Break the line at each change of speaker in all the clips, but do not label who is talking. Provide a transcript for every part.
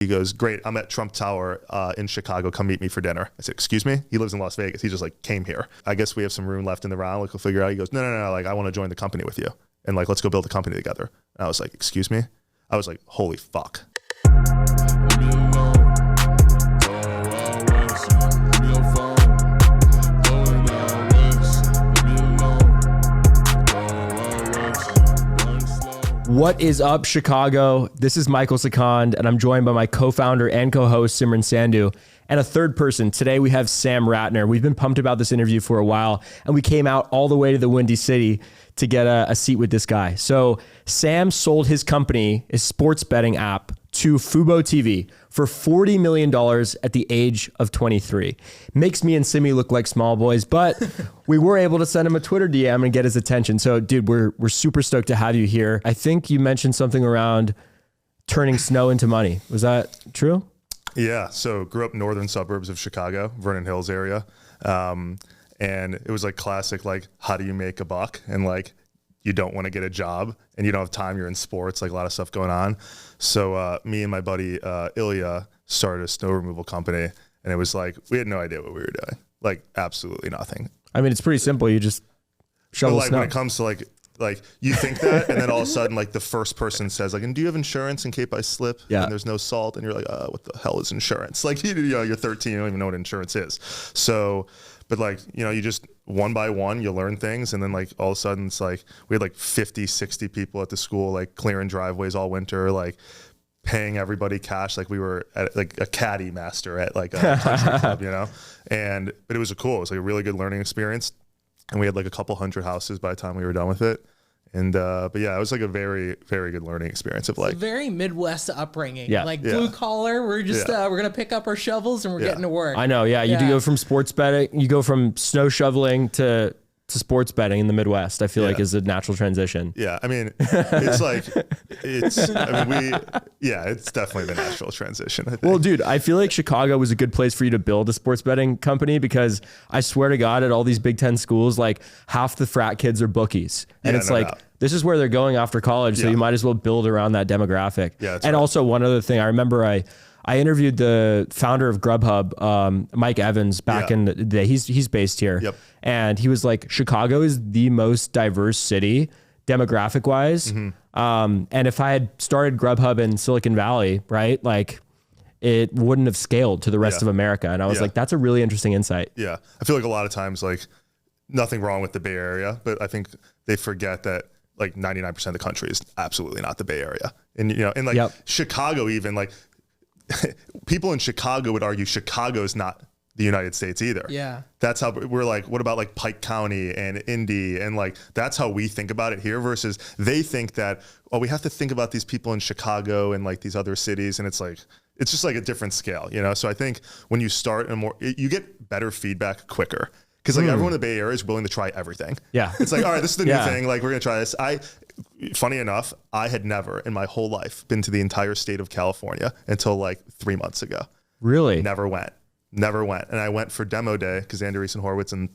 He goes, great, I'm at Trump Tower in Chicago. Come meet me for dinner. I said, excuse me? He lives in Las Vegas. He just like came here. I guess we have some room left in the round. Like we'll figure it out. He goes, no. Like I want to join the company with you. And like, let's go build a company together. And I was like, excuse me? I was like, holy fuck.
What is up, Chicago? This is Michael Sikand, and I'm joined by my co-founder and co-host, Simran Sandhu, and a third person. Today, we have Sam Rattner. We've been pumped about this interview for a while, and we came out all the way to the Windy City to get a seat with this guy. So Sam sold his company, his sports betting app, to FuboTV for $40 million at the age of 23. Makes me and Simi look like small boys, but we were able to send him a Twitter DM and get his attention. So dude, we're super stoked to have you here. I think you mentioned something around turning snow into money. Was that true?
Yeah. So grew up northern suburbs of Chicago, Vernon Hills area. And it was like classic, like, how do you make a buck? And like, you don't want to get a job and you don't have time. You're in sports, like a lot of stuff going on. So me and my buddy Ilya started a snow removal company, and it was like, we had no idea what we were doing. Like absolutely nothing.
I mean, it's pretty simple. You just shovel
like
snow.
When it comes to like you think that, and then all of a sudden, like the first person says like, and do you have insurance in case I slip?
Yeah.
And there's no salt. And you're like, what the hell is insurance? Like, you know, you're 13, you don't even know what insurance is. So, but like, you know, you just one by one, you learn things. And then like all of a sudden it's like, we had like 50, 60 people at the school, like clearing driveways all winter, like paying everybody cash. Like we were at like a caddy master at like a country club, you know? But it was it was like a really good learning experience. And we had like a couple hundred houses by the time we were done with it. And but yeah, it was like a very, very good learning experience of like
very Midwest upbringing.
Yeah.
Like blue collar, we're just we're gonna pick up our shovels and we're getting to work.
I know, yeah. You do go from sports betting, you go from snow shoveling to sports betting in the Midwest. I feel like is a natural transition.
Yeah, I mean, it's like it's definitely the natural transition, I think.
Well, dude, I feel like Chicago was a good place for you to build a sports betting company because I swear to God, at all these Big Ten schools, like half the frat kids are bookies. And it's like, this is where they're going after college. So you might as well build around that demographic. Yeah, and also one other thing, I remember I interviewed the founder of Grubhub, Mike Evans, back in the day. He's based here.
Yep.
And he was like, Chicago is the most diverse city demographic wise. Mm-hmm. And if I had started Grubhub in Silicon Valley, right, like it wouldn't have scaled to the rest of America. And I was like, that's a really interesting insight.
Yeah. I feel like a lot of times, like nothing wrong with the Bay Area, but I think they forget that like 99% of the country is absolutely not the Bay Area. And, you know, and like Chicago, even like people in Chicago would argue Chicago is not the United States either.
Yeah.
That's how we're like, what about like Pike County and Indy? And like, that's how we think about it here versus they think that, we have to think about these people in Chicago and like these other cities. And it's like, it's just like a different scale, you know? So I think when you start you get better feedback quicker. Because like everyone in the Bay Area is willing to try everything.
Yeah.
It's like, all right, this is the new thing. Like, we're going to try this. Funny enough, I had never in my whole life been to the entire state of California until like 3 months ago.
Really?
Never went. And I went for demo day because Andreessen Horowitz and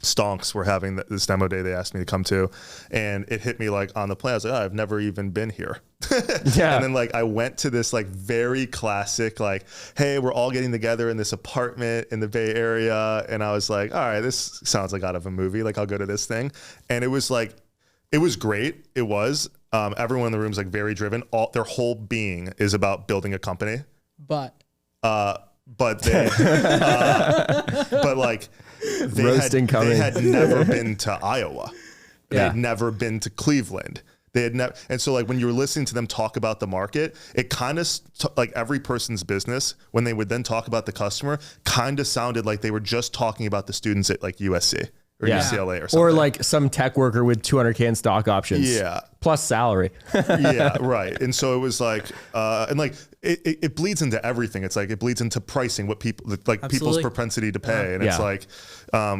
Stonks were having this demo day they asked me to come to. And it hit me like on the plane. I was like, I've never even been here. And then like I went to this like very classic, like, hey, we're all getting together in this apartment in the Bay Area. And I was like, all right, this sounds like out of a movie. Like I'll go to this thing. And it was like, it was great. It was. Everyone in the room is like very driven. Their whole being is about building a company.
But
they, but like they had never been to Iowa. They had never been to Cleveland. They had never, and so like when you were listening to them talk about the market, it kind of like every person's business when they would then talk about the customer, kind of sounded like they were just talking about the students at like USC. Or UCLA or something.
Or like some tech worker with $200K in stock options. Yeah. Plus salary.
Yeah, right. And so it was like, and like it bleeds into everything. It's like it bleeds into pricing, what people like people's propensity to pay. And it's like,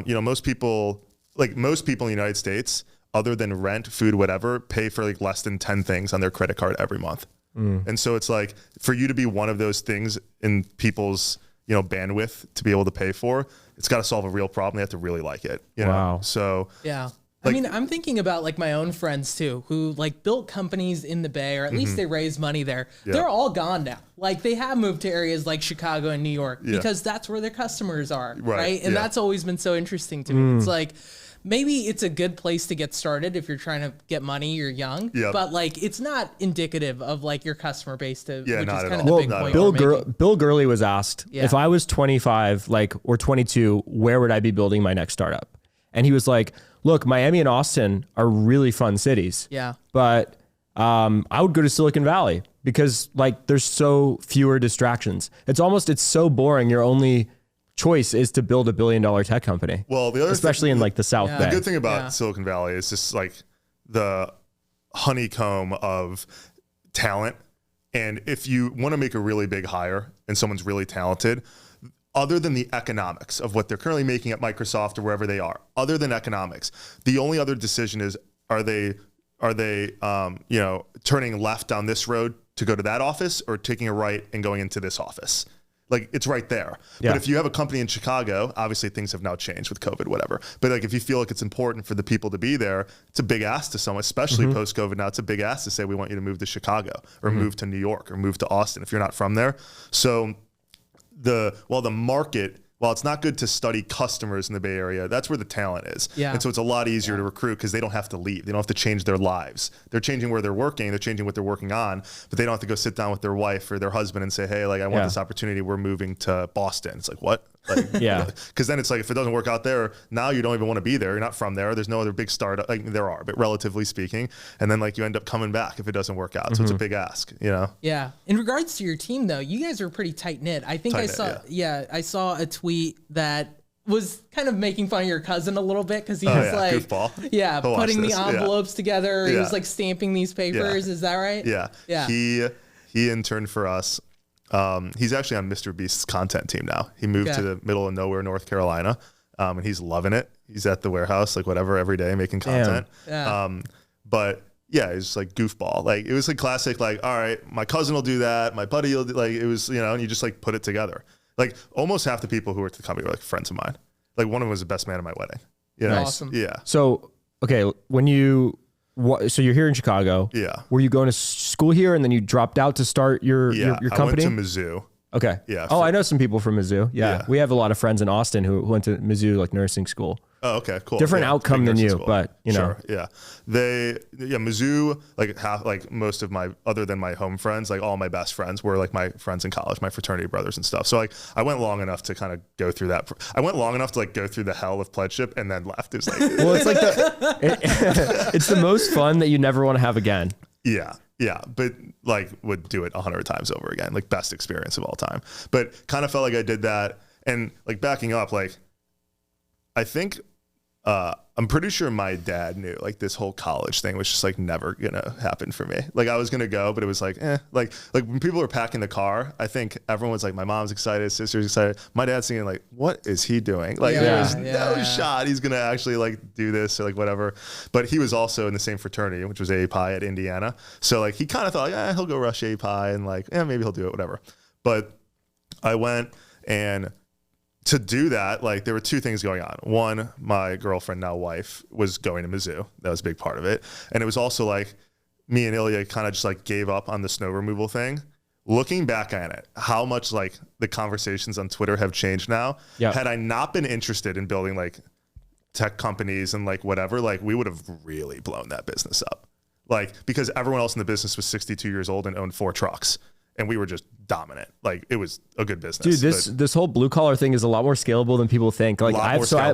you know, most people in the United States, other than rent, food, whatever, pay for like less than 10 things on their credit card every month. And so it's like for you to be one of those things in people's, you know, bandwidth to be able to pay for, it's got to solve a real problem. They have to really like it. You know?
Wow.
So
I mean, I'm thinking about like my own friends too, who like built companies in the Bay, or at least they raised money there.
Yeah.
They're all gone now. Like they have moved to areas like Chicago and New York because that's where their customers are, right? And that's always been so interesting to me. It's like, maybe it's a good place to get started if you're trying to get money, you're young, but like it's not indicative of like your customer base to, which is kind of the big point.
Bill Gurley was asked, if I was 25, like, or 22, where would I be building my next startup? And he was like, look, Miami and Austin are really fun cities.
Yeah.
But I would go to Silicon Valley because like there's so fewer distractions. It's so boring. Your only choice is to build $1 billion tech company.
Well, the other
especially in like the South Bay.
The good thing about Silicon Valley is just like the honeycomb of talent. And if you want to make a really big hire and someone's really talented, other than the economics of what they're currently making at Microsoft or wherever they are, other than economics, the only other decision is, are they turning left down this road to go to that office or taking a right and going into this office? Like it's right there. Yeah. But if you have a company in Chicago, obviously things have now changed with COVID, whatever. But like if you feel like it's important for the people to be there, it's a big ask to someone, especially post-COVID now. It's a big ask to say, we want you to move to Chicago or move to New York or move to Austin if you're not from there. So the market, while it's not good to study customers in the Bay Area, that's where the talent is. Yeah. And so it's a lot easier to recruit because they don't have to leave. They don't have to change their lives. They're changing where they're working. They're changing what they're working on, but they don't have to go sit down with their wife or their husband and say, hey, like I want this opportunity. We're moving to Boston. It's like, what? Like, because then it's like, if it doesn't work out there, now you don't even want to be there. You're not from there. There's no other big startup. Like there are, but relatively speaking. And then like you end up coming back if it doesn't work out. So it's a big ask, you know? Yeah.
In regards to your team though, you guys are pretty tight knit. I think I saw a tweet that was kind of making fun of your cousin a little bit because he was like,
goofball.
Putting the envelopes together. He was like stamping these papers. Is that right?
Yeah. He interned for us. He's actually on Mr. Beast's content team now. He moved to the middle of nowhere, North Carolina, and he's loving it. He's at the warehouse, like whatever, every day making content. But yeah, it's like goofball. Like it was like classic, like, all right, my cousin will do that. My buddy will do, like, it was, you know, and you just like put it together. Like almost half the people who worked at the company were like friends of mine. Like one of them was the best man at my wedding. You know?
Awesome.
Yeah.
So, okay. So you're here in Chicago.
Yeah.
Were you going to school here and then you dropped out to start your company?
I went to Mizzou.
Okay.
Yeah.
I know some people from Mizzou. Yeah. We have a lot of friends in Austin who went to Mizzou, like nursing school.
Oh, okay, cool.
Different outcome than you, but you know.
Sure, Mizzou, like most of my, other than my home friends, like all my best friends were like my friends in college, my fraternity brothers and stuff. So like I went long enough to kind of go through that. I went long enough to like go through the hell of pledgeship and then left. It was like,
well, it's like it's the most fun that you never want to have again.
Yeah. Yeah, but like would do it 100 times over again, like best experience of all time. But kind of felt like I did that. And like backing up, like I think I'm pretty sure my dad knew like this whole college thing was just like never gonna happen for me. Like I was gonna go, but it was like, like when people were packing the car, I think everyone was like, my mom's excited, sister's excited. My dad's thinking like, what is he doing? Like there was no shot he's gonna actually like do this or like whatever. But he was also in the same fraternity, which was API at Indiana. So like he kind of thought, he'll go rush API and like, maybe he'll do it, whatever. But I went, and to do that, like there were two things going on. One, my girlfriend, now wife, was going to Mizzou. That was a big part of it. And it was also like me and Ilya kind of just like gave up on the snow removal thing. Looking back on it, how much like the conversations on Twitter have changed now. Yep. Had I not been interested in building like tech companies and like whatever, like we would have really blown that business up. Like because everyone else in the business was 62 years old and owned 4 trucks. And we were just dominant. Like it was a good business.
Dude, this whole blue collar thing is a lot more scalable than people think. Like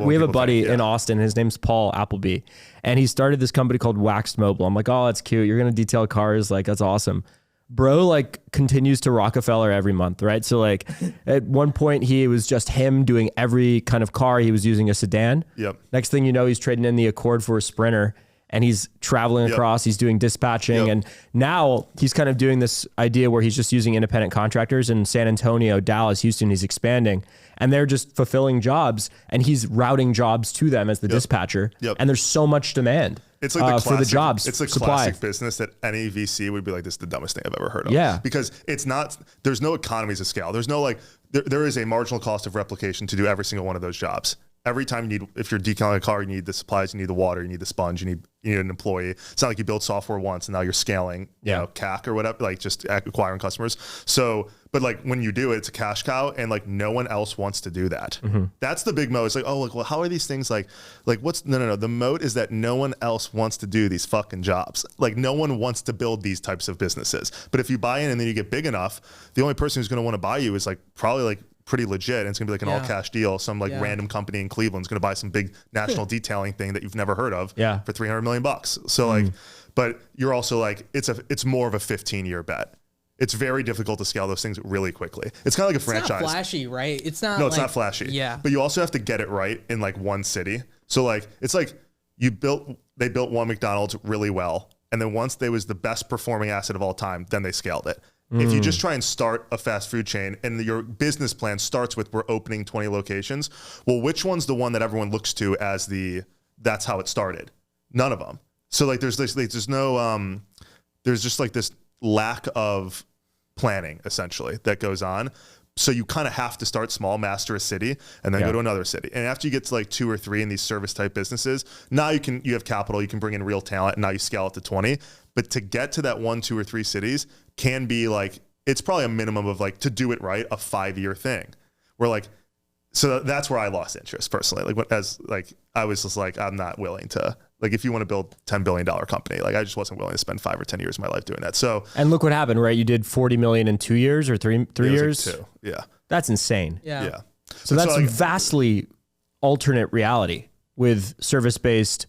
we have a buddy in Austin. His name's Paul Appleby, and he started this company called Waxed Mobile. I'm like, oh, that's cute. You're gonna detail cars. Like that's awesome. Bro, like continues to Rockefeller every month, right? So like at one point he was just him doing every kind of car. He was using a sedan. Yep. Next thing you know, he's trading in the Accord for a Sprinter. And he's traveling across, he's doing dispatching. And now he's kind of doing this idea where he's just using independent contractors in San Antonio, Dallas, Houston, he's expanding. And they're just fulfilling jobs and he's routing jobs to them as the dispatcher. And there's so much demand
it's like
for the jobs.
It's a classic business that any VC would be like, this is the dumbest thing I've ever heard of. Yeah. Because it's not, there's no economies of scale. There's no like, there is a marginal cost of replication to do every single one of those jobs. every time if you're decaling a car, you need the supplies, you need the water, you need the sponge, you need an employee. It's not like you build software once and now you're scaling, you know, CAC or whatever, like just acquiring customers. So, but like when you do it, it's a cash cow, and like no one else wants to do that. That's the big moat. It's like, oh, like, well, how are these things like what's, no. The moat is that no one else wants to do these fucking jobs. Like no one wants to build these types of businesses. But if you buy in and then you get big enough, the only person who's going to want to buy you is like probably like pretty legit, and it's gonna be like an all cash deal. Some like random company in Cleveland's gonna buy some big national detailing thing that you've never heard of for $300 million. So like, but you're also like, it's more of a 15-year bet. It's very difficult to scale those things really quickly. It's kind of like a franchise.
It's not flashy, right? It's not.
No, it's not flashy.
Yeah.
But you also have to get it right in like one city. So like, it's like they built one McDonald's really well, and then once they was the best performing asset of all time, then they scaled it. If you just try and start a fast food chain and your business plan starts with we're opening 20 locations, well, which one's the one that everyone looks to as that's how it started? None of them. So like there's just like this lack of planning essentially that goes on. So you kind of have to start small, master a city, and then go to another city. And after you get to like 2 or 3 in these service type businesses, now you have capital, you can bring in real talent, and now you scale it to 20. But to get to that 1, 2, or 3 cities can be like, it's probably a minimum of like, to do it right, a 5-year thing. Where like, so that's where I lost interest personally. Like I was just like, I'm not willing to, like, if you want to build $10 billion company, like I just wasn't willing to spend 5 or 10 years of my life doing that. So,
and look what happened, right? You did $40 million in 2 years or three years?
Like 2. Yeah.
That's insane.
Yeah.
So that's like, vastly alternate reality with service-based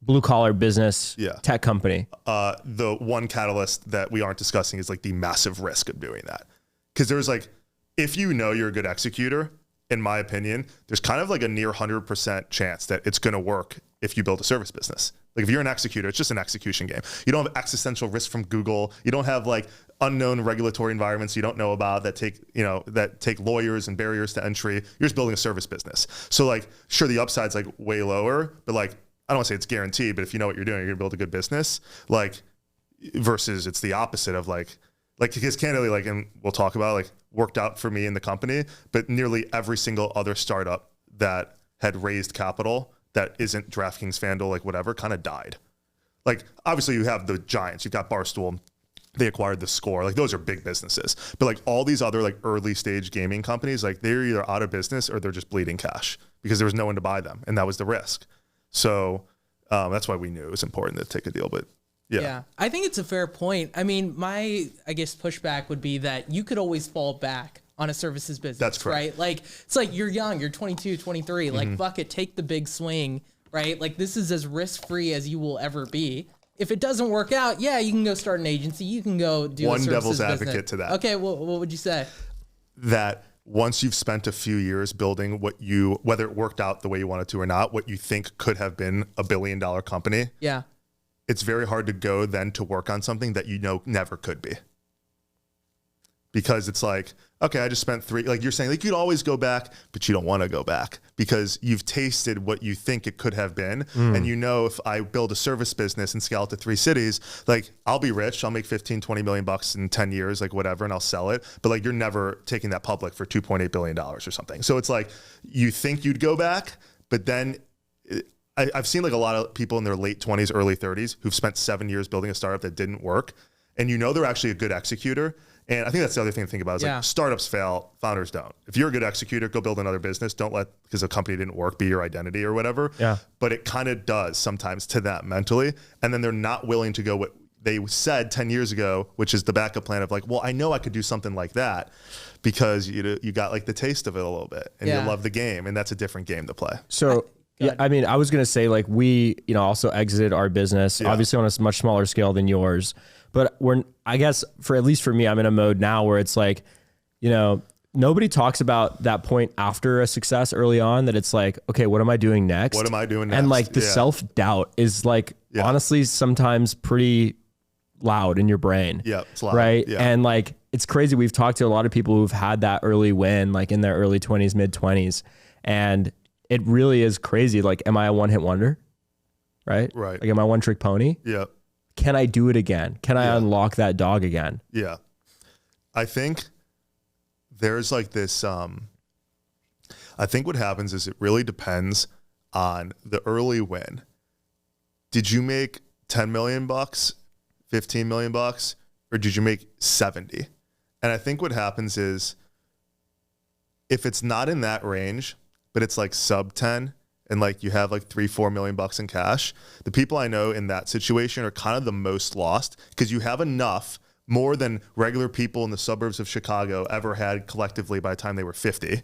blue collar business tech company.
The one catalyst that we aren't discussing is like the massive risk of doing that. Because there's like, if you know you're a good executor, in my opinion, there's kind of like a near 100% chance that it's going to work if you build a service business. Like if you're an executor, it's just an execution game. You don't have existential risk from Google. You don't have like unknown regulatory environments you don't know about that take lawyers and barriers to entry. You're just building a service business. So like, sure, the upside's like way lower, but like, I don't want to say it's guaranteed, but if you know what you're doing, you're gonna build a good business. Like, versus it's the opposite of like because candidly, like, and we'll talk about like worked out for me in the company, but nearly every single other startup that had raised capital that isn't DraftKings, FanDuel, like whatever, kind of died. Like obviously you have the giants, you've got Barstool, they acquired the Score, like those are big businesses. But like all these other like early stage gaming companies, like they're either out of business or they're just bleeding cash because there was no one to buy them, and that was the risk. So that's why we knew it was important to take a deal. But yeah,
I think it's a fair point. I mean, I guess pushback would be that you could always fall back on a services business. That's correct. Right? Like, it's like you're young, you're 22, 23. Like, fuck it, take the big swing, right? Like, this is as risk-free as you will ever be. If it doesn't work out, you can go start an agency. You can go do
one devil's advocate to that.
Okay, what would you say?
That once you've spent a few years building whether it worked out the way you wanted to or not, what you think could have been a $1 billion company, it's very hard to go then to work on something that you know never could be. Because it's like, okay, I just spent 3, like you're saying, like you'd always go back, but you don't want to go back because you've tasted what you think it could have been. And you know, if I build a service business and scale it to 3 cities, like I'll be rich, I'll make 15, 20 million bucks in 10 years, like whatever, and I'll sell it. But like, you're never taking that public for $2.8 billion or something. So it's like, you think you'd go back, but then I've seen like a lot of people in their late 20s, early 30s who've spent 7 years building a startup that didn't work. And you know, they're actually a good executor. And I think that's the other thing to think about is like startups fail, founders don't. If you're a good executor, go build another business. Don't let, because a company didn't work, be your identity or whatever. Yeah. But it kind of does sometimes to them mentally. And then they're not willing to go what they said 10 years ago, which is the backup plan of like, well, I know I could do something like that because you got like the taste of it a little bit and you love the game, and that's a different game to play.
So I mean, I was going to say like we, also exited our business obviously on a much smaller scale than yours. But I guess at least for me, I'm in a mode now where it's like, nobody talks about that point after a success early on that it's like, okay, what am I doing next?
What am I doing next?
And like the self-doubt is like, honestly, sometimes pretty loud in your brain.
Yeah, it's loud.
Right.
Yeah.
And like, it's crazy. We've talked to a lot of people who've had that early win, like in their early 20s, mid 20s. And it really is crazy. Like, am I a one-hit wonder? Right.
Right.
Like, am I one trick pony?
Yeah.
Can I do it again? Can I unlock that dog again?
Yeah. I think there's like this, I think what happens is it really depends on the early win. Did you make 10 million bucks, 15 million bucks, or did you make 70? And I think what happens is if it's not in that range, but it's like sub 10 and like you have like 3-4 million bucks in cash, the people I know in that situation are kind of the most lost because you have enough more than regular people in the suburbs of Chicago ever had collectively by the time they were 50.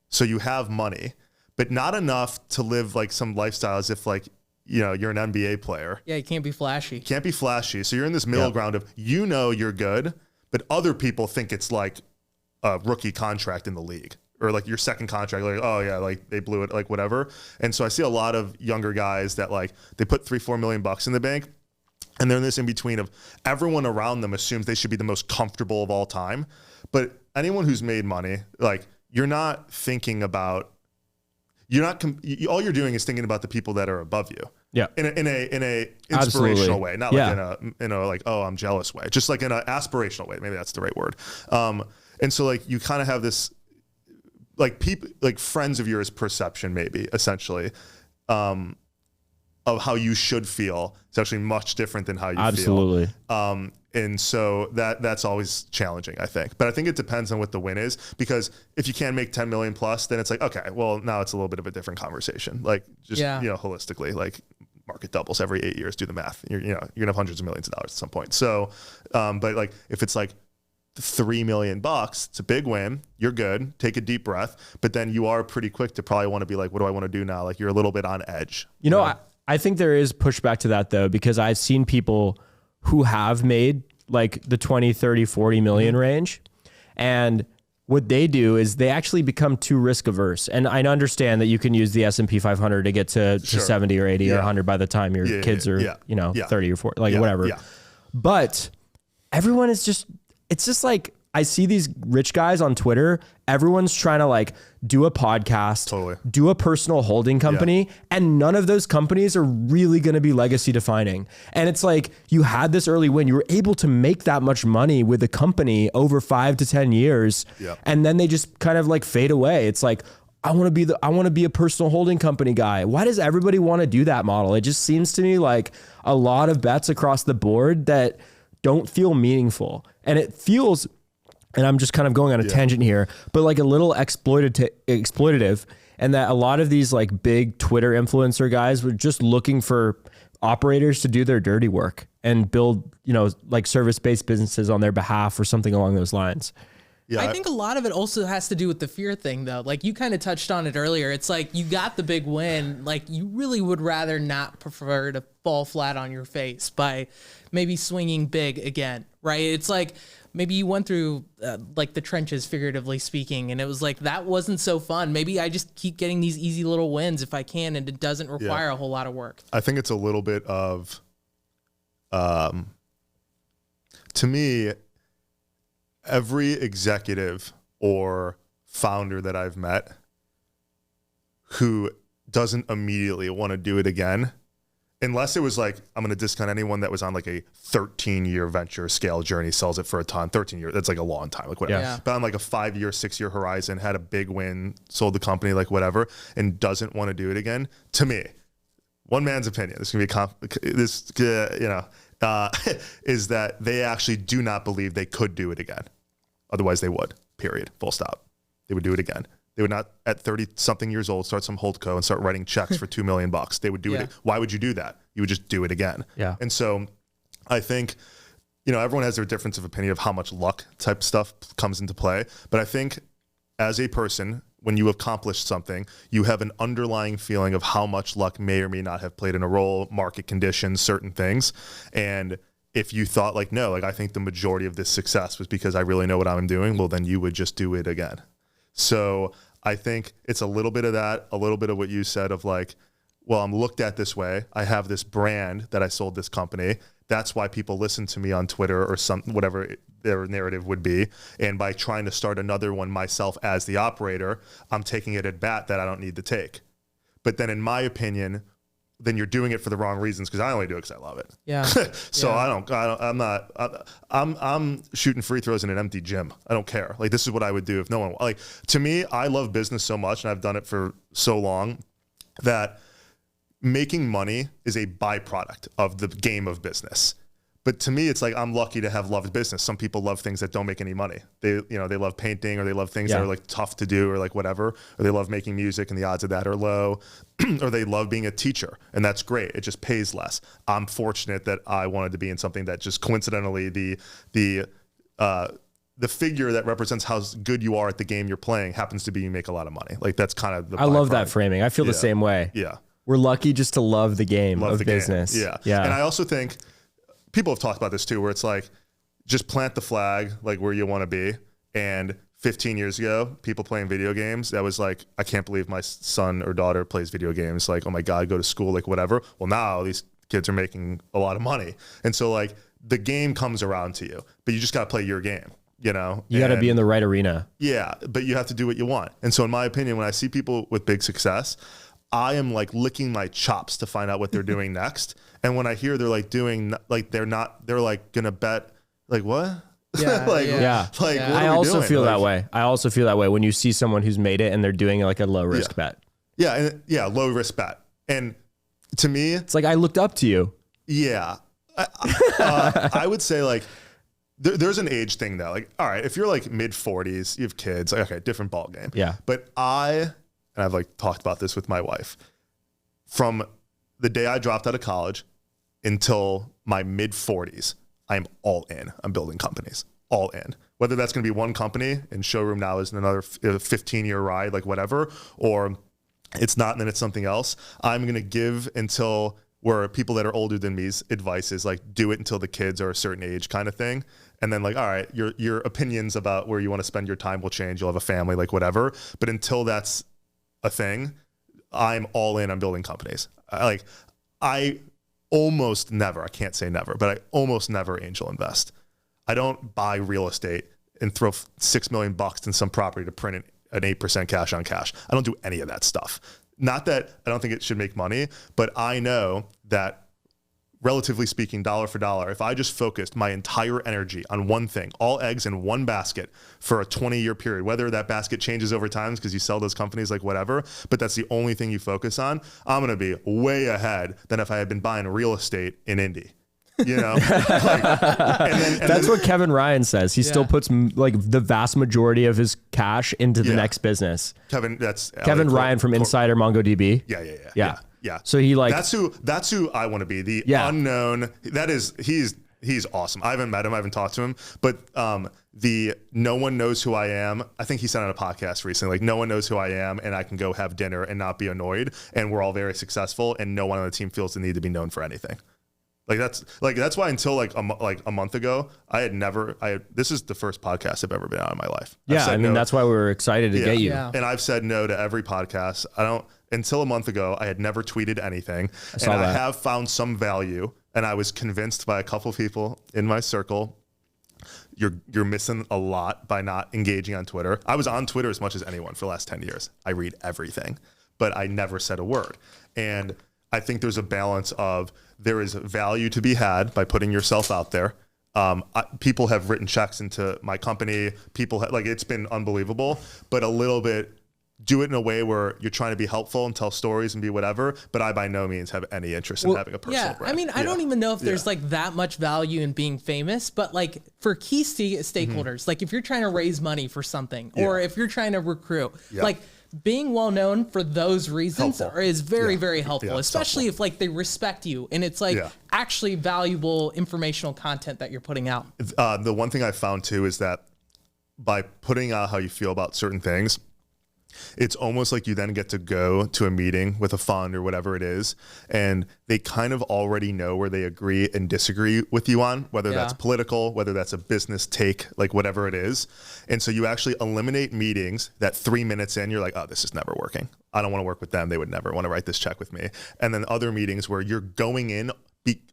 So you have money, but not enough to live like some lifestyle as if like, you know, you're an NBA player.
Yeah, you can't be flashy.
Can't be flashy. So you're in this middle ground of, you know, you're good, but other people think it's like a rookie contract in the league or like your second contract. Like, oh yeah, like they blew it, like whatever. And so I see a lot of younger guys that like they put 3-4 million bucks in the bank and they're in this in between of everyone around them assumes they should be the most comfortable of all time. But anyone who's made money, like you're not thinking about, all you're doing is thinking about the people that are above you.
Yeah.
In a inspirational
Absolutely.
way, not like in a like, oh, I'm jealous way, just like in an aspirational way. Maybe that's the right word. And so like you kind of have this like people, like friends of yours perception, maybe essentially, of how you should feel. It's actually much different than how you
Absolutely.
feel. And so that's always challenging, I think. But I think it depends on what the win is, because if you can make 10 million plus, then it's like, okay, well, now it's a little bit of a different conversation. Like just, you know, holistically, like market doubles every 8 years, do the math. You're gonna have hundreds of millions of dollars at some point. So, but like if it's like 3 million bucks, it's a big win. You're good. Take a deep breath. But then you are pretty quick to probably want to be like, what do I want to do now? Like you're a little bit on edge.
You know, I think there is pushback to that though, because I've seen people who have made like the 20, 30, 40 million range. And what they do is they actually become too risk averse. And I understand that you can use the S&P 500 to get to 70 or 80 or 100 by the time your kids are, 30 or 40, like whatever. Yeah. But everyone is just, it's just like, I see these rich guys on Twitter, everyone's trying to like do a podcast, do a personal holding company, and none of those companies are really going to be legacy defining. And it's like, you had this early win, you were able to make that much money with a company over 5 to 10 years. And then they just kind of like fade away. It's like, I want to be a personal holding company guy. Why does everybody want to do that model? It just seems to me like a lot of bets across the board that don't feel meaningful. And it feels, and I'm just kind of going on a tangent here, but like a little exploitative, and that a lot of these like big Twitter influencer guys were just looking for operators to do their dirty work and build, like service-based businesses on their behalf or something along those lines.
Yeah, I think a lot of it also has to do with the fear thing, though. Like you kind of touched on it earlier. It's like you got the big win. Like you really would rather not prefer to fall flat on your face by maybe swinging big again, right? It's like maybe you went through like the trenches, figuratively speaking, and it was like, that wasn't so fun. Maybe I just keep getting these easy little wins if I can, and it doesn't require a whole lot of work.
I think it's a little bit of, to me, every executive or founder that I've met who doesn't immediately want to do it again, unless it was like, I'm going to discount anyone that was on like a 13-year venture scale journey, sells it for a ton. 13 years, that's like a long time, like whatever. Yeah. But on like a 5-year, 6-year horizon, had a big win, sold the company, like whatever, and doesn't want to do it again. To me, one man's opinion, this can be is that they actually do not believe they could do it again. Otherwise they would, period, full stop. They would do it again. They would not at 30 something years old start some holdco and start writing checks for $2 million. They would do it. Why would you do that? You would just do it again. Yeah. And so I think, everyone has their difference of opinion of how much luck type stuff comes into play. But I think as a person, when you accomplish something, you have an underlying feeling of how much luck may or may not have played in a role, market conditions, certain things. And if you thought like, no, like I think the majority of this success was because I really know what I'm doing, well, then you would just do it again. So I think it's a little bit of that, a little bit of what you said of like, well, I'm looked at this way. I have this brand that I sold this company. That's why people listen to me on Twitter or whatever their narrative would be. And by trying to start another one myself as the operator, I'm taking it at bat that I don't need to take. But then in my opinion, then you're doing it for the wrong reasons, because I only do it because I love it.
Yeah.
So I'm shooting free throws in an empty gym. I don't care. Like, this is what I would do if no one, like, to me, I love business so much, and I've done it for so long, that making money is a byproduct of the game of business. But to me, it's like, I'm lucky to have loved business. Some people love things that don't make any money. They love painting, or they love things that are like tough to do, or like whatever, or they love making music and the odds of that are low, or they love being a teacher, and that's great. It just pays less. I'm fortunate that I wanted to be in something that just coincidentally the figure that represents how good you are at the game you're playing happens to be you make a lot of money. Like, that's kind of the
I love that framing. I feel the same way.
Yeah.
We're lucky just to love the game of business.
Yeah. And I also think people have talked about this too, where it's like, just plant the flag like where you want to be. And 15 years ago, people playing video games, that was like, I can't believe my son or daughter plays video games. Like, oh my God, go to school, like whatever. Well, now these kids are making a lot of money. And so like, the game comes around to you, but you just got to play your game. You know,
you got to be in the right arena.
Yeah, but you have to do what you want. And so in my opinion, when I see people with big success, I am like licking my chops to find out what they're doing next. And when I hear they're like doing, like they're like gonna bet, like what?
Yeah,
like,
What
I also feel that way. I also feel that way when you see someone who's made it and they're doing like a low risk bet.
Yeah, low risk bet. And to me,
it's like, I looked up to you.
Yeah, I would say like, there's an age thing though. Like, all right, if you're like mid 40s, you have kids, like, okay, different ball game.
Yeah.
But and I've like talked about this with my wife, from the day I dropped out of college until my mid 40s, I'm all in. I'm building companies, all in. Whether that's going to be one company, and Showroom now is another 15-year ride, like whatever, or it's not, and then it's something else. I'm going to give until where people that are older than me's advice is like, do it until the kids are a certain age kind of thing. And then like, all right, your opinions about where you want to spend your time will change. You'll have a family, like whatever. But until that's a thing, I'm all in on building companies. I almost never, I can't say never, but I almost never angel invest. I don't buy real estate and throw $6 million in some property to print an 8% cash on cash. I don't do any of that stuff. Not that I don't think it should make money, but I know that, relatively speaking, dollar for dollar, if I just focused my entire energy on one thing, all eggs in one basket for a 20-year period, whether that basket changes over time because you sell those companies, like whatever, but that's the only thing you focus on, I'm going to be way ahead than if I had been buying real estate in Indy. You know,
that's what Kevin Ryan says. He still puts like the vast majority of his cash into the next business.
Kevin
Ryan from Insider MongoDB.
Yeah.
So he like,
that's who I want to be. The unknown. That is, he's awesome. I haven't met him. I haven't talked to him, but the no one knows who I am. I think he said on a podcast recently, like, no one knows who I am, and I can go have dinner and not be annoyed, and we're all very successful, and no one on the team feels the need to be known for anything. That's why until like a month ago, this is the first podcast I've ever been on in my life.
Yeah, I mean, that's why we were excited to get you.
Yeah.
And I've said no to every podcast. Until a month ago, I had never tweeted anything. I have found some value, and I was convinced by a couple of people in my circle, you're missing a lot by not engaging on Twitter. I was on Twitter as much as anyone for the last 10 years. I read everything, but I never said a word. And I think there's a balance of, there is value to be had by putting yourself out there. People have written checks into my company. It's been unbelievable, but a little bit, do it in a way where you're trying to be helpful and tell stories and be whatever, but I by no means have any interest in having a personal brand.
I mean, I don't even know if there's like that much value in being famous, but like for key stakeholders, like if you're trying to raise money for something, or if you're trying to recruit, like being well known for those reasons is very, very helpful, especially if like they respect you and it's like actually valuable informational content that you're putting out.
The one thing I found too is that by putting out how you feel about certain things, it's almost like you then get to go to a meeting with a fund or whatever it is, and they kind of already know where they agree and disagree with you on, whether that's political, whether that's a business take, like whatever it is. And so you actually eliminate meetings that 3 minutes in, you're like, oh, this is never working. I don't want to work with them. They would never want to write this check with me. And then other meetings where you're going in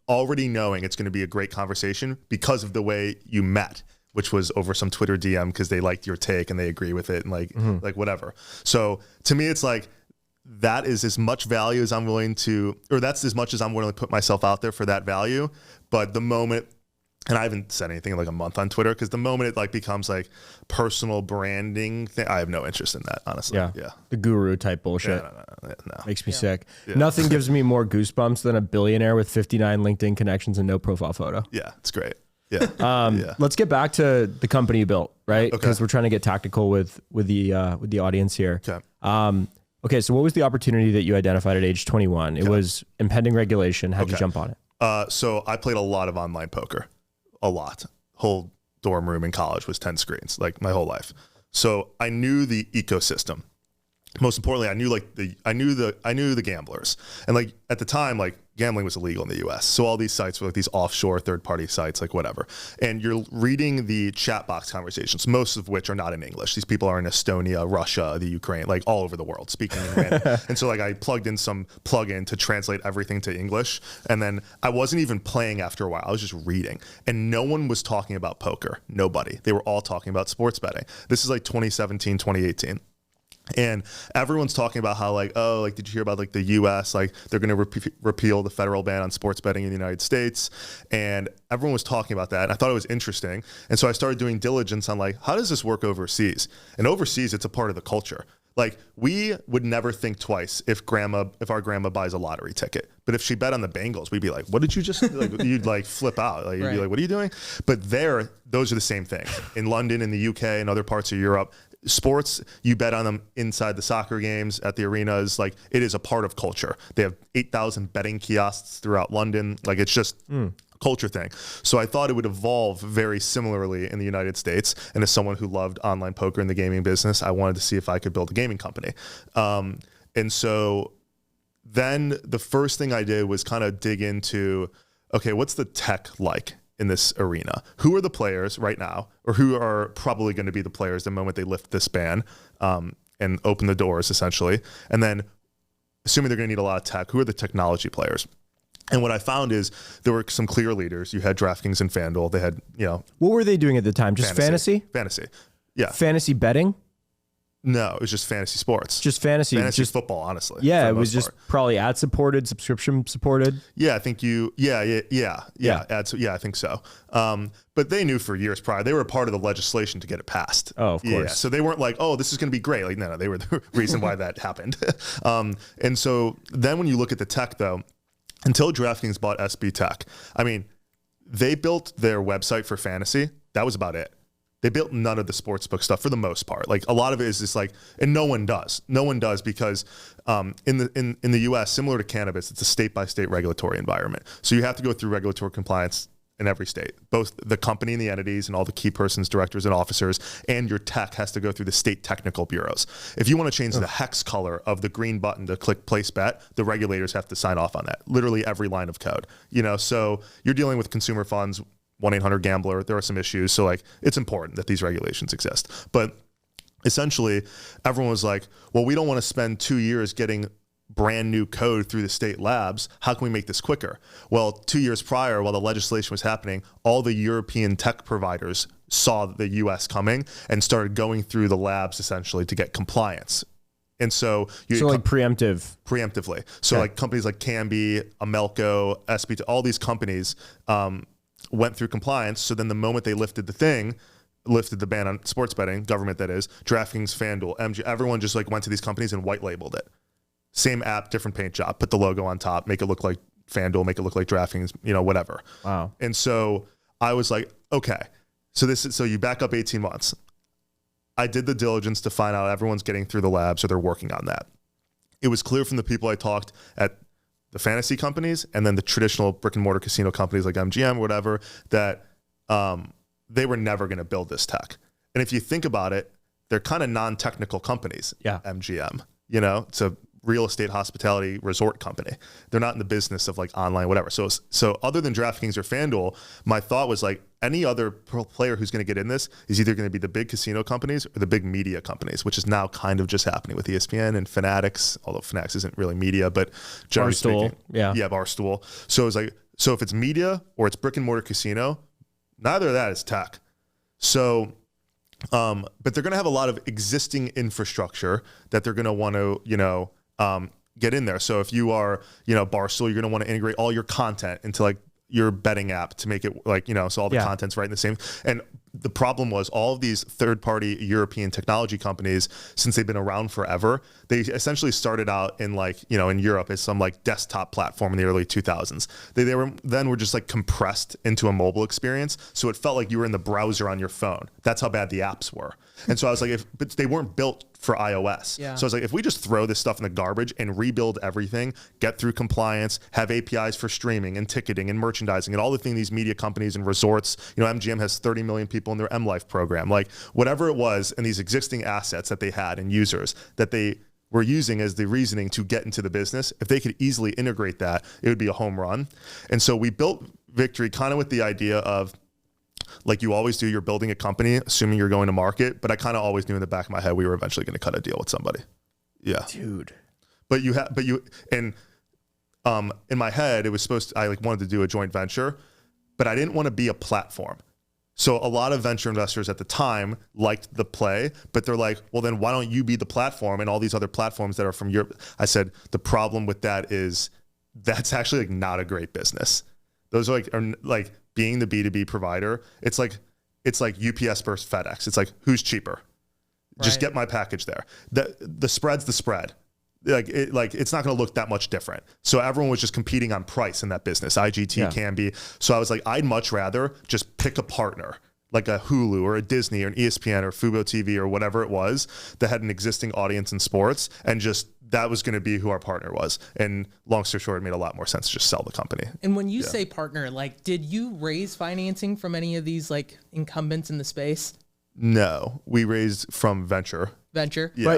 already knowing it's going to be a great conversation because of the way you met, which was over some Twitter DM because they liked your take and they agree with it and like whatever. So to me, it's like that is as much value as I'm willing to, or that's as much as I'm willing to put myself out there for that value. But the moment, and I haven't said anything in like a month on Twitter, because the moment it like becomes like personal branding thing, I have no interest in that, honestly. Yeah.
The guru type bullshit.
No.
Makes me sick.
Yeah.
Nothing gives me more goosebumps than a billionaire with 59 LinkedIn connections and no profile photo.
Yeah, it's great. Yeah.
Let's get back to the company you built, right? Because we're trying to get tactical with the audience here.
Okay.
Okay, so what was the opportunity that you identified at age 21? It was impending regulation. How'd you jump on it?
So I played a lot of online poker. A lot. Whole dorm room in college was 10 screens, like my whole life. So I knew the ecosystem. Most importantly, I knew the gamblers. And like at the time, like gambling was illegal in the US. So all these sites were like these offshore third-party sites, like whatever. And you're reading the chat box conversations, most of which are not in English. These people are in Estonia, Russia, the Ukraine, like all over the world speaking in random. And so like I plugged in some plugin to translate everything to English. And then I wasn't even playing after a while. I was just reading. And no one was talking about poker. Nobody. They were all talking about sports betting. This is like 2017, 2018. And everyone's talking about how like, oh, like, did you hear about like the US, like they're going to repeal the federal ban on sports betting in the United States. And everyone was talking about that. And I thought it was interesting. And so I started doing diligence on like, how does this work overseas? And overseas, it's a part of the culture. Like we would never think twice if our grandma buys a lottery ticket. But if she bet on the Bengals, we'd be like, what did you just, like, you'd like flip out. Like, you'd be like, what are you doing? But there, those are the same things. In London, in the UK, and other parts of Europe, sports, you bet on them inside the soccer games at the arenas. Like it is a part of culture. They have 8,000 betting kiosks throughout London. Like it's just a culture thing. So I thought it would evolve very similarly in the United States. And as someone who loved online poker in the gaming business, I wanted to see if I could build a gaming company. And so then the first thing I did was kind of dig into, okay, what's the tech like in this arena? Who are the players right now, or who are probably going to be the players the moment they lift this ban and open the doors, essentially? And then, assuming they're going to need a lot of tech, who are the technology players? And what I found is there were some clear leaders. You had DraftKings and FanDuel. They had,
what were they doing at the time? Just fantasy?
Fantasy. Yeah.
Fantasy betting?
No, it was just fantasy sports.
Just fantasy.
Fantasy football, honestly.
Yeah, it was just probably ad supported, subscription supported.
Yeah, I think ads. Yeah, I think so. But they knew for years prior. They were a part of the legislation to get it passed.
Oh, of course.
Yeah, so they weren't like, oh, this is going to be great. Like, no, they were the reason why that happened. And so then when you look at the tech, though, until DraftKings bought SB Tech, I mean, they built their website for fantasy. That was about it. They built none of the sportsbook stuff for the most part. Like a lot of it is just like, and no one does because in the US, similar to cannabis, it's a state by state regulatory environment. So you have to go through regulatory compliance in every state, both the company and the entities and all the key persons, directors and officers, and your tech has to go through the state technical bureaus. If you want to change the hex color of the green button to click place bet, the regulators have to sign off on that. Literally every line of code, so you're dealing with consumer funds, 1-800-GAMBLER. There are some issues. So like, it's important that these regulations exist. But essentially, everyone was like, well, we don't want to spend 2 years getting brand new code through the state labs. How can we make this quicker? Well, 2 years prior, while the legislation was happening, all the European tech providers saw the US coming and started going through the labs essentially to get compliance. And so
like
preemptively. So like companies like Kambi, Amelco, SB, all these companies, went through compliance. So then the moment they lifted the ban on sports betting, government that is, DraftKings, FanDuel, MG, everyone just like went to these companies and white labeled it. Same app, different paint job, put the logo on top, make it look like FanDuel, make it look like DraftKings, whatever.
Wow.
And so I was like, okay, so you back up 18 months. I did the diligence to find out everyone's getting through the lab, so they're working on that. It was clear from the people I talked at the fantasy companies and then the traditional brick and mortar casino companies like MGM or whatever, that they were never going to build this tech. And if you think about it, they're kind of non-technical companies.
Yeah.
MGM, it's a real estate hospitality resort company. They're not in the business of like online, whatever. So other than DraftKings or FanDuel, my thought was like any other player who's going to get in this is either going to be the big casino companies or the big media companies, which is now kind of just happening with ESPN and Fanatics, although Fanatics isn't really media, but generally speaking, Barstool. So it's like, so if it's media or it's brick and mortar casino, neither of that is tech. So, but they're going to have a lot of existing infrastructure that they're going to want to, get in there. So if you are, you know, Barstool, you're going to want to integrate all your content into like your betting app to make it like, you know, so all the content's right in the same. And the problem was all of these third-party European technology companies, since they've been around forever, they essentially started out in like, you know, in Europe as some like desktop platform in the early 2000s. They were just like compressed into a mobile experience. So it felt like you were in the browser on your phone. That's how bad the apps were. And so I was like, but they weren't built for iOS.
Yeah.
So I was like, if we just throw this stuff in the garbage and rebuild everything, get through compliance, have APIs for streaming and ticketing and merchandising and all the things these media companies and resorts, you know, MGM has 30 million people in their M Life program, like whatever it was, and these existing assets that they had and users that they were using as the reasoning to get into the business, if they could easily integrate that, it would be a home run. And so we built Victory kind of with the idea of, like you always do, you're building a company, assuming you're going to market. But I kind of always knew in the back of my head we were eventually going to cut a deal with somebody. Yeah,
dude.
In my head, it was I like wanted to do a joint venture, but I didn't want to be a platform. So a lot of venture investors at the time liked the play, but they're like, well, then why don't you be the platform and all these other platforms that are from Europe? I said, the problem with that is that's actually like not a great business. Those are like being the B2B provider. It's like UPS versus FedEx. It's like, who's cheaper? Right. Just get my package there. The spread's the spread. It's not going to look that much different. So everyone was just competing on price in that business. IGT can be. So I was like, I'd much rather just pick a partner like a Hulu or a Disney or an ESPN or FuboTV or whatever it was that had an existing audience in sports, and just that was going to be who our partner was. And long story short, it made a lot more sense to just sell the company.
And when you say partner, like, did you raise financing from any of these like incumbents in the space?
No, we raised from venture.
Yeah.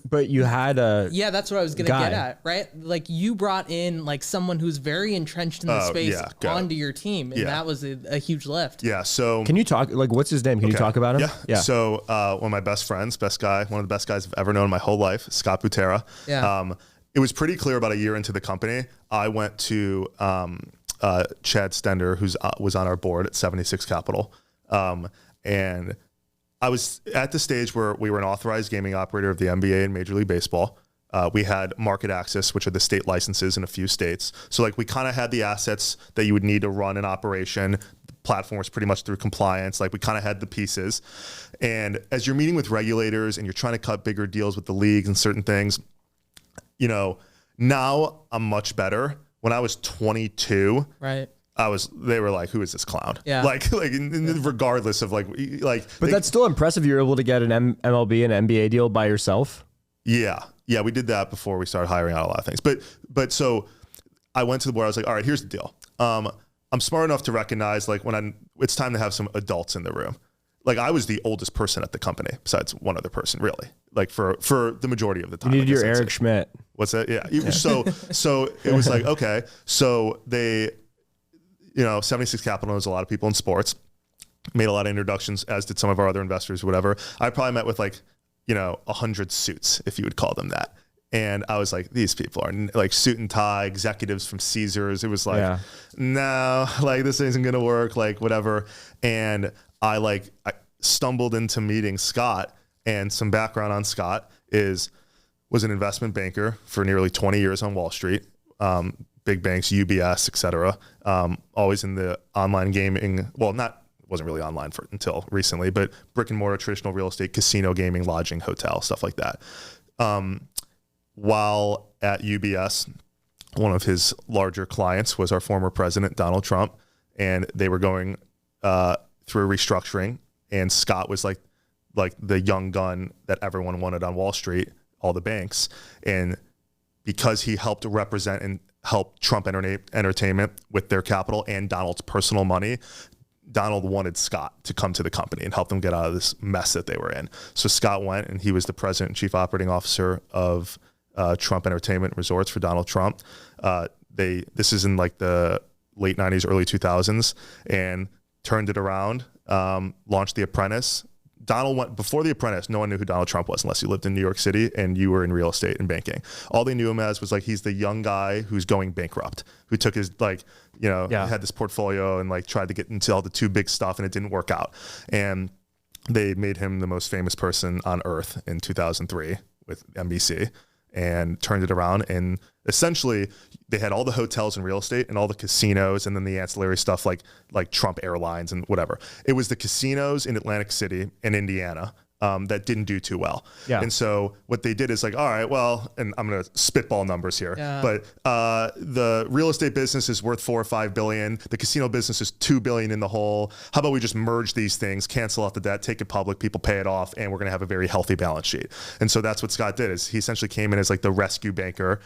But you had a
that's what I was gonna get at, right? Like you brought in like someone who's very entrenched in the space onto your team, and that was a huge lift.
Yeah. So
can you talk, like, what's his name? Can you talk about him?
Yeah. So one of my best friends, one of the best guys I've ever known in my whole life, Scott Butera.
Yeah.
It was pretty clear about a year into the company. I went to Chad Stender, who's was on our board at 76 Capital, and I was at the stage where we were an authorized gaming operator of the NBA and Major League Baseball. We had market access, which are the state licenses in a few states. So like we kind of had the assets that you would need to run an operation. The platform was pretty much through compliance. Like we kind of had the pieces. And as you're meeting with regulators and you're trying to cut bigger deals with the leagues and certain things, you know, now I'm much better. When I was 22,
right,
they were like, who is this clown?
Yeah.
Regardless of like.
But that's still impressive. You're able to get an MLB and NBA deal by yourself.
Yeah. Yeah. We did that before we started hiring out a lot of things. But so I went to the board. I was like, all right, here's the deal. I'm smart enough to recognize like it's time to have some adults in the room. Like I was the oldest person at the company besides one other person, really, like for the majority of the time.
You needed your Eric Schmidt.
What's that? Yeah. So it was like, okay, so they, 76 Capital knows a lot of people in sports, made a lot of introductions, as did some of our other investors, whatever. I probably met with 100 suits, if you would call them that. And I was like, these people are like suit and tie executives from Caesars. It was like, no, like this isn't going to work, like whatever. And I stumbled into meeting Scott, and some background on Scott was an investment banker for nearly 20 years on Wall Street. Big banks, UBS, et cetera, always in the online gaming. Well, wasn't really online until recently, but brick and mortar, traditional real estate, casino, gaming, lodging, hotel, stuff like that. While at UBS, one of his larger clients was our former president, Donald Trump, and they were going through restructuring, and Scott was like the young gun that everyone wanted on Wall Street, all the banks. And because he helped represent and help Trump Entertainment with their capital and Donald's personal money, Donald wanted Scott to come to the company and help them get out of this mess that they were in. So Scott went, and he was the president and chief operating officer of Trump Entertainment Resorts for Donald Trump. This is in like the late 90s, early 2000s, and turned it around, launched The Apprentice. Donald went before The Apprentice. No one knew who Donald Trump was unless you lived in New York City and you were in real estate and banking. All they knew him as was like, he's the young guy who's going bankrupt, who took his had this portfolio and tried to get into all the too big stuff, and it didn't work out. And they made him the most famous person on earth in 2003 with NBC. and turned it around. And essentially they had all the hotels and real estate and all the casinos, and then the ancillary stuff like Trump Airlines and whatever. It was the casinos in Atlantic City and Indiana that didn't do too well.
Yeah.
And so what they did is like, all right, well, and I'm going to spitball numbers here, but the real estate business is worth $4 or $5 billion. The casino business is $2 billion in the hole. How about we just merge these things, cancel out the debt, take it public, people pay it off, and we're going to have a very healthy balance sheet. And so that's what Scott did, is he essentially came in as like the rescue banker,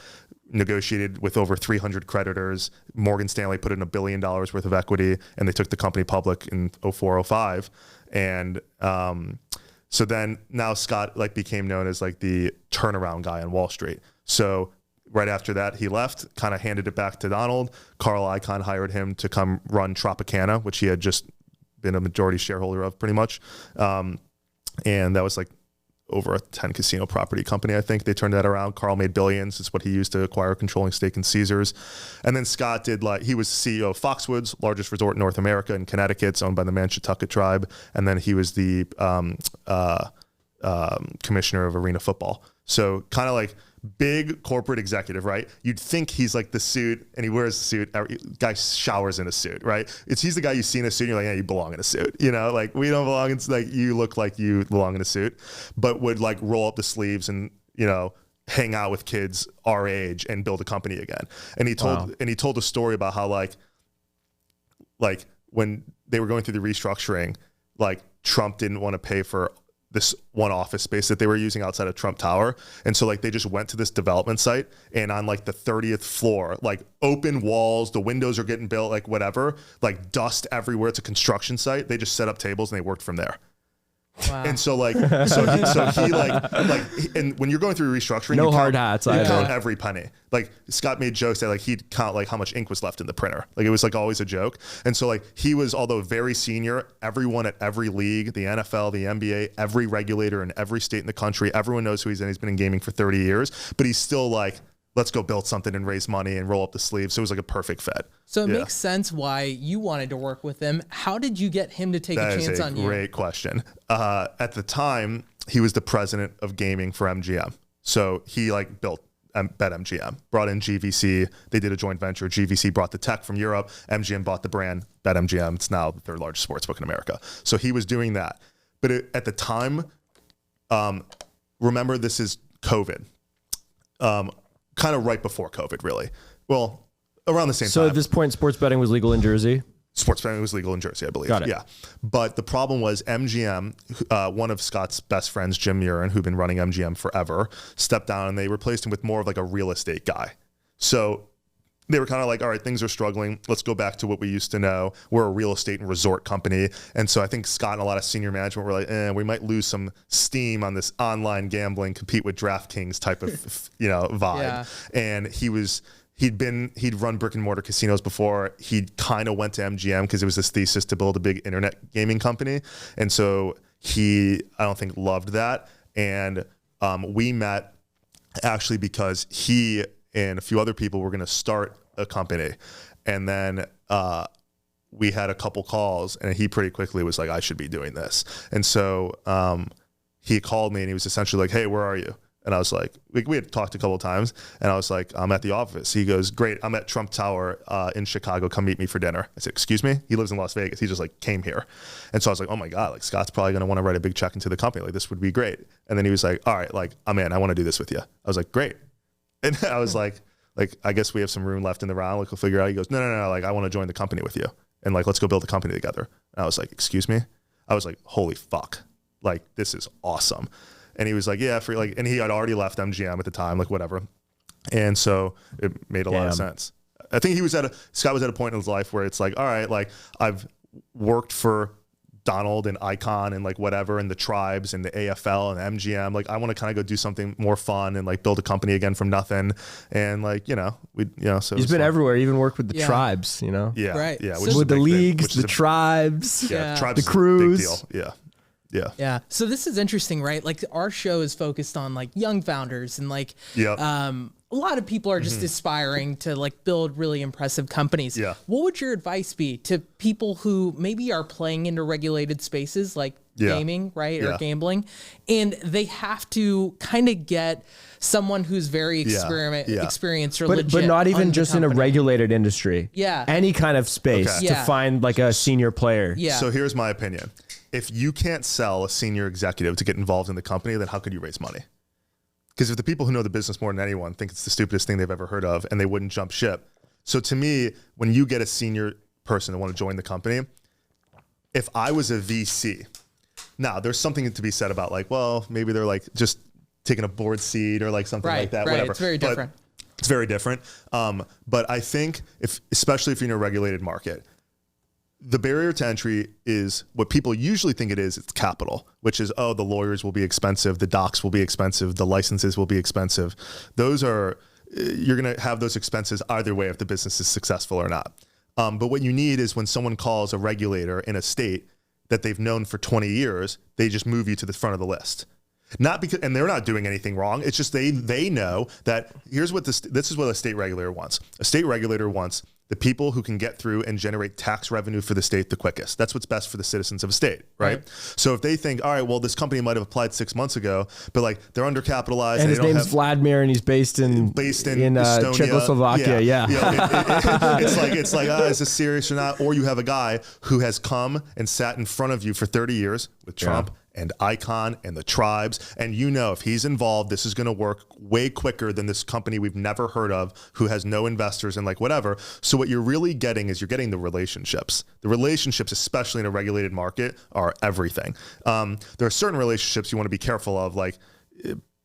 negotiated with over 300 creditors. Morgan Stanley put in $1 billion worth of equity, and they took the company public in 04, 05. And, so then now Scott like became known as like the turnaround guy on Wall Street. So right after that, he left, kind of handed it back to Donald. Carl Icahn hired him to come run Tropicana, which he had just been a majority shareholder of pretty much. And that was like over a 10 casino property company. I think they turned that around. Carl made billions. It's what he used to acquire a controlling stake in Caesars. And then Scott did he was CEO of Foxwoods, largest resort in North America in Connecticut. It's owned by the Manchitucket tribe. And then he was the commissioner of arena football. So kind of like big corporate executive, right? You'd think he's like the suit, and he wears a suit. Guy showers in a suit, right? He's the guy you see in a suit, and you're like, yeah, you belong in a suit. You know, like we don't belong in, like you look like you belong in a suit, but would like roll up the sleeves and, you know, hang out with kids our age and build a company again. And he told a story about how like when they were going through the restructuring, like Trump didn't want to pay for this one office space that they were using outside of Trump Tower. And so like they just went to this development site, and on like the 30th floor, like open walls, the windows are getting built, like whatever, like dust everywhere. It's a construction site. They just set up tables and they worked from there. Wow. And so like, and when you're going through restructuring,
no hard hats.
You count every penny. Like Scott made jokes that like he'd count like how much ink was left in the printer. Like it was like always a joke. And so like he was, although very senior, everyone at every league, the NFL, the NBA, every regulator in every state in the country, everyone knows who he's in. He's been in gaming for 30 years, but he's still like, let's go build something and raise money and roll up the sleeves. So it was like a perfect fit.
So it makes sense why you wanted to work with him. How did you get him to take a chance on you?
Great question. At the time, he was the president of gaming for MGM. So he like built BetMGM, brought in GVC. They did a joint venture. GVC brought the tech from Europe. MGM bought the brand BetMGM. It's now the third largest sportsbook in America. So he was doing that. But at the time, remember this is COVID. Kind of right before COVID, really. Well, around the same time.
So at this point, sports betting was legal in Jersey?
Sports betting was legal in Jersey, I believe.
Got it.
Yeah. But the problem was MGM, one of Scott's best friends, Jim Murin, who'd been running MGM forever, stepped down, and they replaced him with more of like a real estate guy. So they were kind of like, all right, things are struggling. Let's go back to what we used to know. We're a real estate and resort company. And so I think Scott and a lot of senior management were like, we might lose some steam on this online gambling, compete with DraftKings type of, vibe. Yeah. And he'd run brick and mortar casinos before. He kind of went to MGM because it was this thesis to build a big internet gaming company. And so I don't think loved that. And we met actually because he and a few other people were going to start a company. And then we had a couple calls, and he pretty quickly was like, I should be doing this. And so he called me, and he was essentially like, hey, where are you? And I was like, we had talked a couple of times, and I was like, I'm at the office. He goes, great, I'm at Trump Tower in Chicago. Come meet me for dinner. I said, excuse me? He lives in Las Vegas. He just like came here. And so I was like, oh my God, like Scott's probably going to want to write a big check into the company. Like this would be great. And then he was like, all right, like I'm in. I want to do this with you. I was like, great. And I was like, I guess we have some room left in the round. Like we'll figure it out. He goes, no. Like I want to join the company with you. And like, let's go build a company together. And I was like, excuse me? I was like, holy fuck. Like, this is awesome. And he was like, yeah, and he had already left MGM at the time, like whatever. And so it made a lot of sense. I think Scott was at a point in his life where it's like, all right, like I've worked for Donald and Icahn and like whatever, and the tribes and the AFL and MGM. Like I want to kind of go do something more fun and like build a company again from nothing. And like, so
he's been everywhere, even worked with the tribes,
Yeah.
Right.
Yeah.
So with the leagues, the tribes,
tribes
the crews.
Big deal. Yeah.
Yeah. So this is interesting, right? Like our show is focused on like young founders and like, a lot of people are just aspiring to like build really impressive companies.
Yeah.
What would your advice be to people who maybe are playing into regulated spaces like gaming, right? Or gambling, and they have to kind of get someone who's very experienced or legit,
but not even just in a regulated industry.
Yeah.
Any kind of space to find like a senior player.
Yeah.
So here's my opinion. If you can't sell a senior executive to get involved in the company, then how could you raise money? Because if the people who know the business more than anyone think it's the stupidest thing they've ever heard of and they wouldn't jump ship. So to me, when you get a senior person to want to join the company, if I was a VC, now there's something to be said about like, well, maybe they're like just taking a board seat or like something like that, whatever.
It's very different.
It's very different. But I think especially if you're in a regulated market, the barrier to entry is what people usually think it is. It's capital, which is, the lawyers will be expensive. The docs will be expensive. The licenses will be expensive. You're going to have those expenses either way if the business is successful or not. But what you need is when someone calls a regulator in a state that they've known for 20 years, they just move you to the front of the list. Not because, and they're not doing anything wrong. It's just they know that this is what a state regulator wants. A state regulator wants the people who can get through and generate tax revenue for the state the quickest. That's what's best for the citizens of a state, right? So if they think, all right, well, this company might have applied 6 months ago, but like they're undercapitalized.
And his name's Vladimir, and he's based in
Estonia,
Czechoslovakia.
It's like, is this serious or not? Or you have a guy who has come and sat in front of you for 30 years with Trump and Icon and the tribes. And if he's involved, this is going to work way quicker than this company we've never heard of who has no investors and like whatever. So what you're really getting is you're getting the relationships. The relationships, especially in a regulated market, are everything. There are certain relationships you want to be careful of, like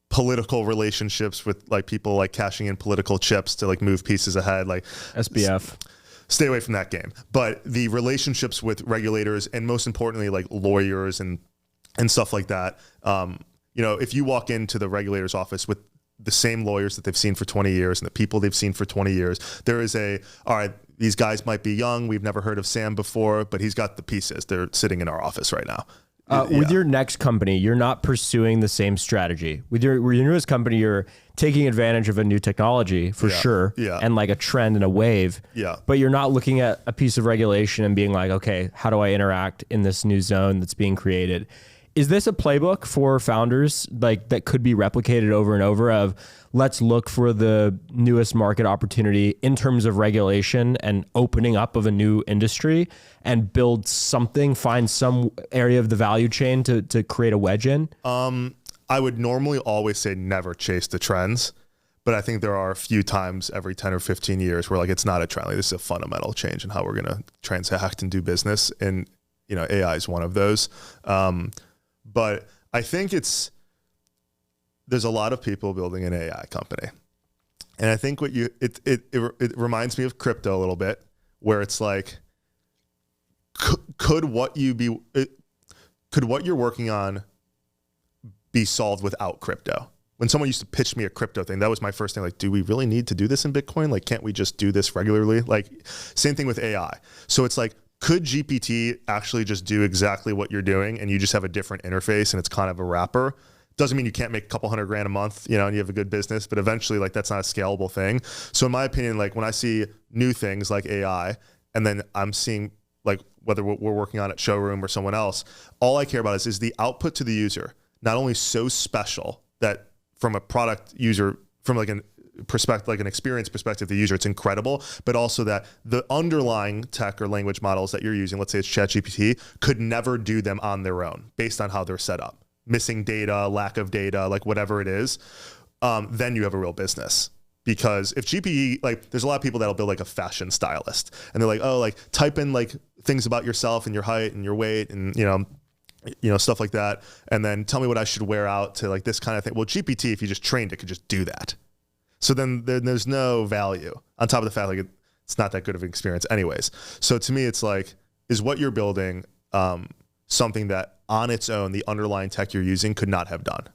political relationships with like people like cashing in political chips to like move pieces ahead, like
SBF.
Stay away from that game. But the relationships with regulators and most importantly, like lawyers and stuff like that. If you walk into the regulator's office with the same lawyers that they've seen for 20 years and the people they've seen for 20 years, there is all right, these guys might be young. We've never heard of Sam before, but he's got the pieces. They're sitting in our office right now.
With your next company, you're not pursuing the same strategy. With your newest company, you're taking advantage of a new technology for sure, and like a trend and a wave. Yeah. But you're not looking at a piece of regulation and being like, okay, how do I interact in this new zone that's being created? Is this a playbook for founders like that could be replicated over and over of let's look for the newest market opportunity in terms of regulation and opening up of a new industry and build something, find some area of the value chain to create a wedge in?
I would normally always say never chase the trends, but I think there are a few times every 10 or 15 years where like it's not a trend. Like, this is a fundamental change in how we're going to transact and do business. And, AI is one of those. But I think there's a lot of people building an AI company. And I think it reminds me of crypto a little bit, where it's like, could what you're working on be solved without crypto? When someone used to pitch me a crypto thing, that was my first thing. Like, do we really need to do this in Bitcoin? Like, can't we just do this regularly? Like, same thing with AI. So it's like, could GPT actually just do exactly what you're doing and you just have a different interface and it's kind of a wrapper? Doesn't mean you can't make a couple $100,000 a month, and you have a good business, but eventually like that's not a scalable thing. So in my opinion, like when I see new things like AI and then I'm seeing like whether we're working on at Showroom or someone else, all I care about is the output to the user not only so special that from a product user, from like an perspective, like an experience perspective, the user, it's incredible, but also that the underlying tech or language models that you're using, let's say it's ChatGPT, could never do them on their own based on how they're set up. Missing data, lack of data, like whatever it is, then you have a real business. Because if GPT, like there's a lot of people that'll build like a fashion stylist and they're like, oh, like type in like things about yourself and your height and your weight and, stuff like that. And then tell me what I should wear out to like this kind of thing. Well, GPT, if you just trained it, could just do that. So then there's no value on top of the fact like it's not that good of an experience anyways. So to me, it's like, is what you're building something that on its own, the underlying tech you're using could not have done?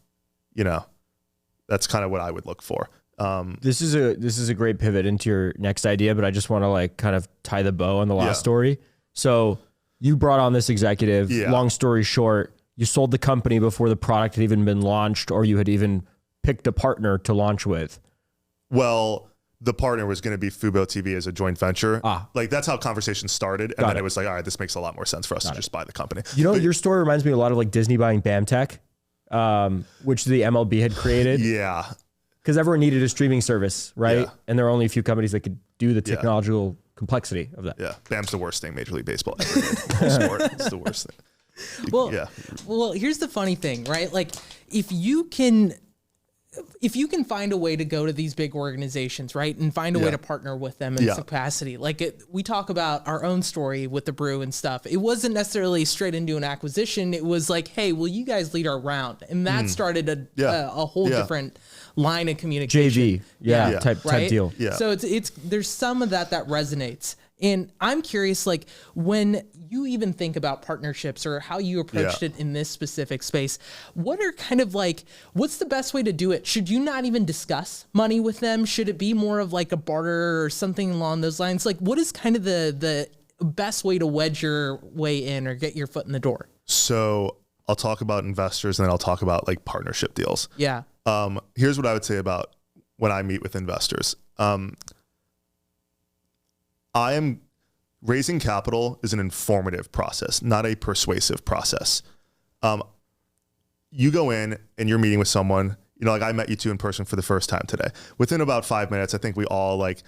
That's kind of what I would look for.
This is a great pivot into your next idea, but I just want to like kind of tie the bow on the last story. So you brought on this executive, long story short, you sold the company before the product had even been launched or you had even picked a partner to launch with.
Well, the partner was going to be FuboTV as a joint venture. Like that's how conversations started. And then it was like, all right, this makes a lot more sense for us to just buy the company.
You know, your story reminds me a lot of like Disney buying BAMTech, which the MLB had created.
Yeah.
Because everyone needed a streaming service, right?
Yeah.
And there are only a few companies that could do the technological complexity of that.
Yeah. BAM's the worst thing Major League Baseball ever did. Sport. It's the worst thing.
Well, here's the funny thing, right? Like if you can find a way to go to these big organizations, right, and find a way to partner with them in this capacity, like we talk about our own story with the Brew and stuff. It wasn't necessarily straight into an acquisition. It was like, hey, will you guys lead our round? And that started a whole different line of communication.
JV, type deal.
Yeah. So it's there's some of that resonates. And I'm curious, like when you even think about partnerships or how you approached it in this specific space, what are kind of like, what's the best way to do it? Should you not even discuss money with them? Should it be more of like a barter or something along those lines? Like what is kind of the best way to wedge your way in or get your foot in the door?
So I'll talk about investors and then I'll talk about like partnership deals.
Yeah.
Here's what I would say about when I meet with investors. Raising capital is an informative process, not a persuasive process. You go in and you're meeting with someone, you know, like I met you two in person for the first time today. Within about 5 minutes, I think we all like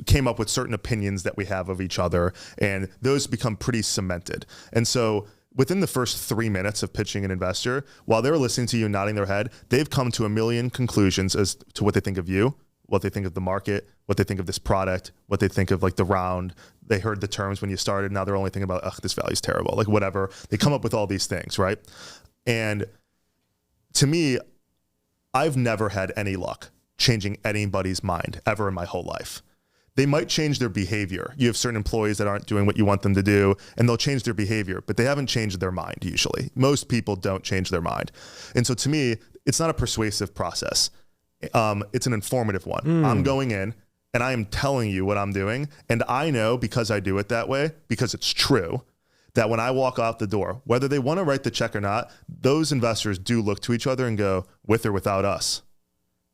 came up with certain opinions that we have of each other, and those become pretty cemented. And so within the first 3 minutes of pitching an investor, while they're listening to you nodding their head, they've come to a million conclusions as to what they think of you, what they think of the market, what they think of this product, what they think of like the round. They heard the terms when you started. Now they're only thinking about, this value's terrible, like whatever. They come up with all these things, right? And to me, I've never had any luck changing anybody's mind ever in my whole life. They might change their behavior. You have certain employees that aren't doing what you want them to do, and they'll change their behavior, but they haven't changed their mind usually. Most people don't change their mind. And so to me, it's not a persuasive process. It's an informative one. I'm going in and I am telling you what I'm doing. And I know, because I do it that way, because it's true, that when I walk out the door, whether they want to write the check or not, those investors do look to each other and go, with or without us,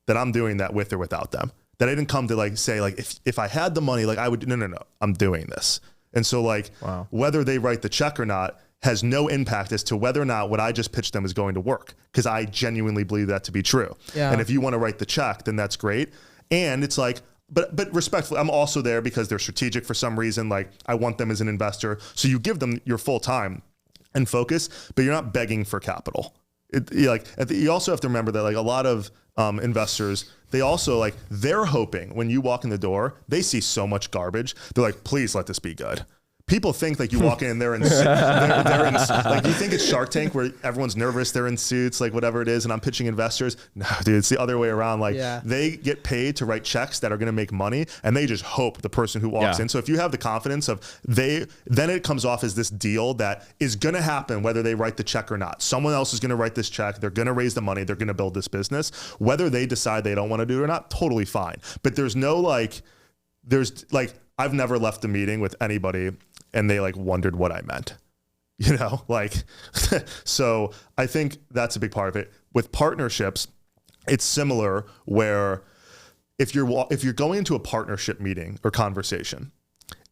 that I'm doing that with or without them. That I didn't come to like say like, if I had the money, like I would, no, I'm doing this. And so like, whether they write the check or not has no impact as to whether or not what I just pitched them is going to work, because I genuinely believe that to be true. Yeah. And if you want to write the check, then that's great. And it's like, but respectfully, I'm also there because they're strategic for some reason. Like I want them as an investor. So you give them your full time and focus, but you're not begging for capital. You also have to remember that like a lot of investors, they also like, they're hoping when you walk in the door, they see so much garbage. They're like, please let this be good. People think like you walk in, they're in like you think it's Shark Tank where everyone's nervous, they're in suits, like whatever it is, and I'm pitching investors. No, dude, it's the other way around. Like they get paid to write checks that are going to make money, and they just hope the person who walks in. So if you have the confidence of then it comes off as this deal that is going to happen whether they write the check or not. Someone else is going to write this check. They're going to raise the money. They're going to build this business. Whether they decide they don't want to do it or not, totally fine. But there's I've never left a meeting with anybody and they like wondered what I meant, you know, like, so I think that's a big part of it. With partnerships, it's similar where if you're going into a partnership meeting or conversation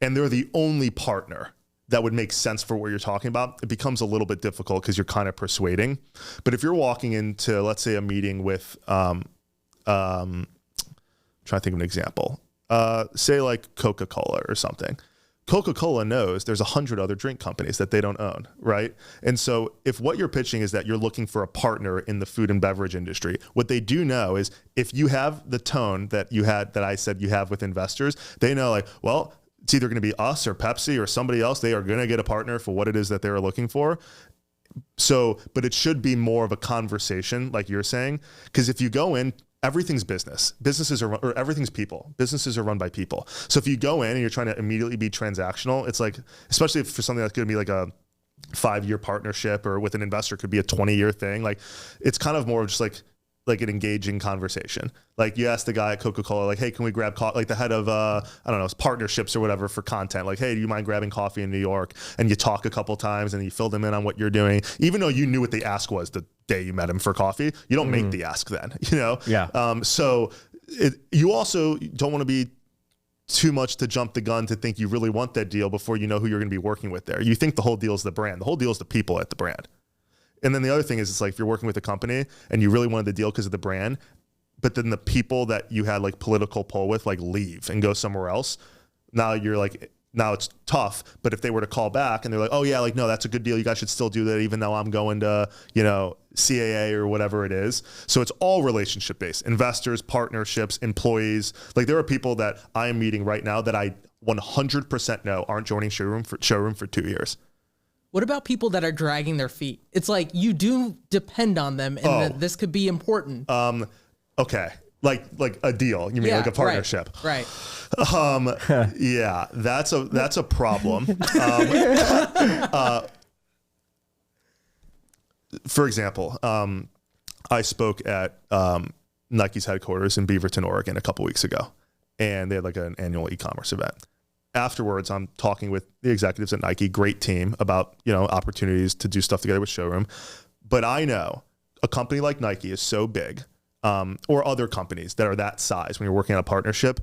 and they're the only partner that would make sense for what you're talking about, it becomes a little bit difficult because you're kind of persuading. But if you're walking into, let's say, a meeting with, trying to think of an example, say like Coca-Cola or something. Coca-Cola knows there's 100 other drink companies that they don't own, right? And so if what you're pitching is that you're looking for a partner in the food and beverage industry, what they do know is if you have the tone that I said you have with investors, they know like, well, it's either going to be us or Pepsi or somebody else. They are going to get a partner for what it is that they're looking for. So, but it should be more of a conversation, like you're saying, because if you go in, everything's business. Everything's people. Businesses are run by people. So if you go in and you're trying to immediately be transactional, it's like, especially for something that's going to be like a 5-year partnership or with an investor could be a 20-year thing. Like it's kind of more of just like an engaging conversation. Like you ask the guy at Coca-Cola, like, hey, can we grab like the head of, I don't know, partnerships or whatever for content. Like, hey, do you mind grabbing coffee in New York? And you talk a couple times and you fill them in on what you're doing. Even though you knew what the ask was the day you met him for coffee, you don't make the ask then, you know?
Yeah.
So you also don't want to be too much to jump the gun to think you really want that deal before you know who you're going to be working with there. You think the whole deal is the brand. The whole deal is the people at the brand. And then the other thing is, it's like if you're working with a company and you really wanted the deal because of the brand, but then the people that you had like political pull with like leave and go somewhere else. Now you're like, now it's tough. But if they were to call back and they're like, oh yeah, like, no, that's a good deal. You guys should still do that, even though I'm going to, you know, CAA or whatever it is. So it's all relationship based. Investors, partnerships, employees. Like there are people that I am meeting right now that I 100% know aren't joining Showroom for 2 years.
What about people that are dragging their feet? It's like you do depend on them, and that this could be important.
Okay. Like a deal. You mean like a partnership?
Right.
Yeah, that's a problem. For example, I spoke at Nike's headquarters in Beaverton, Oregon a couple weeks ago, and they had like an annual e-commerce event. Afterwards, I'm talking with the executives at Nike, great team, about, you know, opportunities to do stuff together with Showroom. But I know a company like Nike is so big, or other companies that are that size when you're working on a partnership,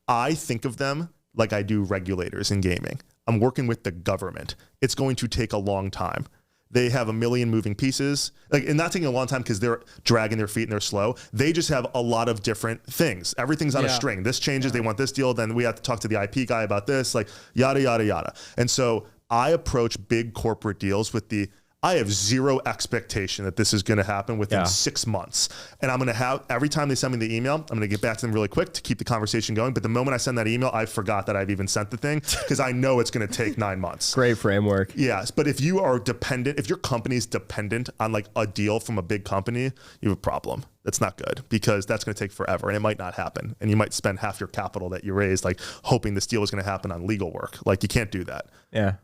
I think of them like I do regulators in gaming. I'm working with the government. It's going to take a long time. They have a million moving pieces, like, and not taking a long time because they're dragging their feet and they're slow. They just have a lot of different things. Everything's on a string. This changes. They want this deal. Then we have to talk to the IP guy about this, like yada, yada, yada. And so I approach big corporate deals with I have zero expectation that this is going to happen within 6 months. And I'm going to have, every time they send me the email, I'm going to get back to them really quick to keep the conversation going. But the moment I send that email, I forgot that I've even sent the thing because I know it's going to take 9 months.
Great framework.
Yes. But if you are dependent, if your company's dependent on like a deal from a big company, you have a problem. That's not good because that's going to take forever and it might not happen. And you might spend half your capital that you raised, like hoping this deal is going to happen on legal work. Like you can't do that.
Yeah.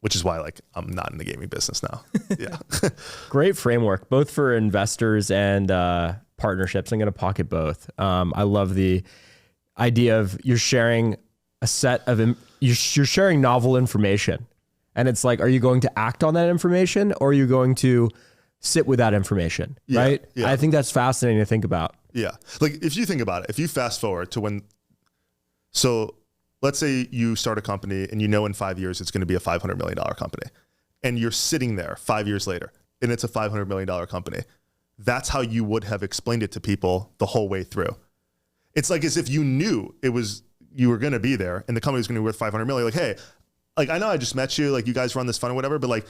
Which is why, like, I'm not in the gaming business now. Yeah.
Great framework, both for investors and partnerships. I'm going to pocket both. I love the idea of you're sharing a set of, you're sharing novel information. And it's like, are you going to act on that information or are you going to sit with that information? Right? Yeah. I think that's fascinating to think about.
Yeah. Like, if you think about it, if you fast forward to when, so let's say you start a company and you know in 5 years it's going to be a $500 million company and you're sitting there 5 years later and it's a $500 million company. That's how you would have explained it to people the whole way through. It's like as if you knew you were going to be there and the company was going to be worth 500 million. Like, hey, like I know I just met you, like you guys run this fund or whatever, but like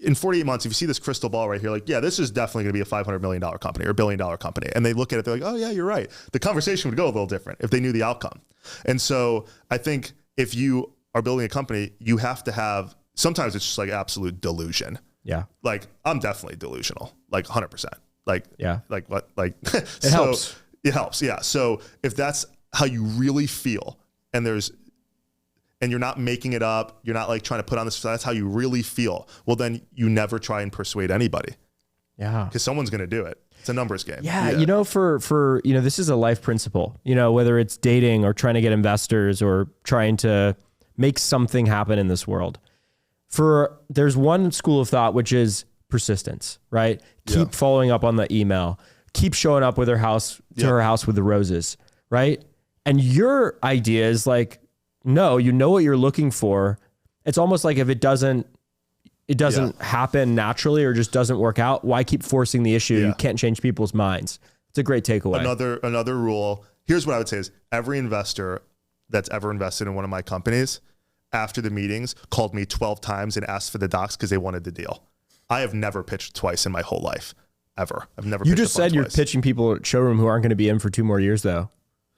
in 48 months, if you see this crystal ball right here, like, yeah, this is definitely going to be a $500 million company or $1 billion company. And they look at it, they're like, oh yeah, you're right. The conversation would go a little different if they knew the outcome. And so I think if you are building a company, you have to have, sometimes it's just like absolute delusion.
Yeah.
Like I'm definitely delusional, like 100%. Like,
yeah.
Like what, like,
it helps.
It helps. Yeah. So if that's how you really feel and you're not making it up, you're not like trying to put on this, that's how you really feel. Well, then you never try and persuade anybody.
Yeah.
Because someone's going to do it. It's a numbers game.
Yeah. You know, for, you know, this is a life principle, you know, whether it's dating or trying to get investors or trying to make something happen in this world. There's one school of thought, which is persistence, right? Keep following up on the email, keep showing up with her house with the roses, right? And your idea is like, no, you know what you're looking for. It's almost like if it doesn't happen naturally or just doesn't work out, why keep forcing the issue? You can't change people's minds. It's a great takeaway.
Another rule. Here's what I would say is every investor that's ever invested in one of my companies after the meetings called me 12 times and asked for the docs because they wanted the deal. I have never pitched twice in my whole life, ever. I've never.
You just said you're pitching people at Showroom who aren't going to be in for 2 more years though.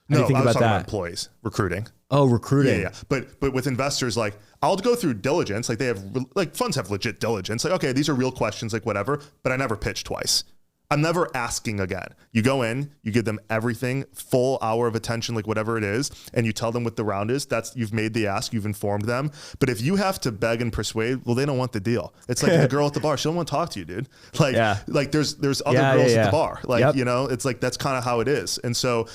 No, I was talking about employees, recruiting.
Oh, recruiting.
Yeah. But with investors, like I'll go through diligence. Like they have, like funds have legit diligence. Like, okay, these are real questions, like whatever, but I never pitch twice. I'm never asking again. You go in, you give them everything, full hour of attention, like whatever it is, and you tell them what the round is. You've made the ask, you've informed them. But if you have to beg and persuade, well, they don't want the deal. It's like the girl at the bar. She don't want to talk to you, dude. Like, like there's other girls at the bar. Like, you know, it's like, that's kind of how it is. And so,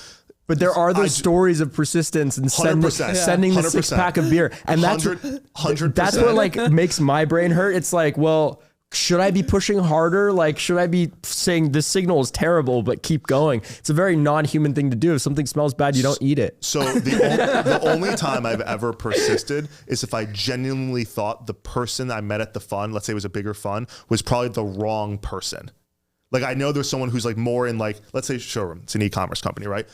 but there are those stories of persistence and sending the 6-pack of beer. And that's
100%.
That's what like makes my brain hurt. It's like, well, should I be pushing harder? Like, should I be saying this signal is terrible, but keep going? It's a very non-human thing to do. If something smells bad, you don't eat it.
So the only time I've ever persisted is if I genuinely thought the person I met at the fund, let's say it was a bigger fund, was probably the wrong person. Like, I know there's someone who's like more in like, let's say Showroom, it's an e-commerce company, right?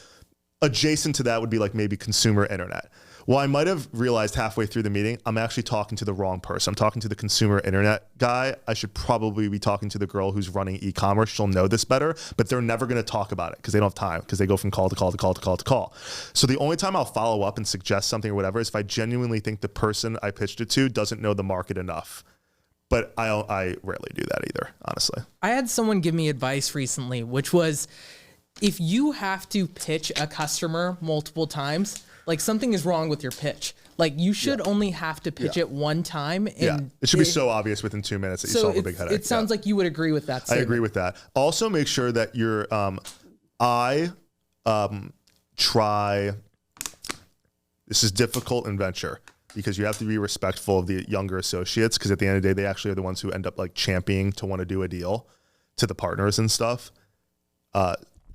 Adjacent to that would be like maybe consumer internet. Well, I might have realized halfway through the meeting, I'm actually talking to the wrong person. I'm talking to the consumer internet guy. I should probably be talking to the girl who's running e-commerce. She'll know this better, but they're never going to talk about it because they don't have time, because they go from call to call to call to call to call. So the only time I'll follow up and suggest something or whatever is if I genuinely think the person I pitched it to doesn't know the market enough. But I rarely do that either, honestly.
I had someone give me advice recently, which was, if you have to pitch a customer multiple times, like, something is wrong with your pitch. Like, you should only have to pitch it one time. And
it should be so obvious within 2 minutes that you solve a big headache.
It sounds like you would agree with that statement.
I agree with that. Also, make sure that you're, try, this is difficult in venture because you have to be respectful of the younger associates, because at the end of the day, they actually are the ones who end up like championing to want to do a deal to the partners and stuff.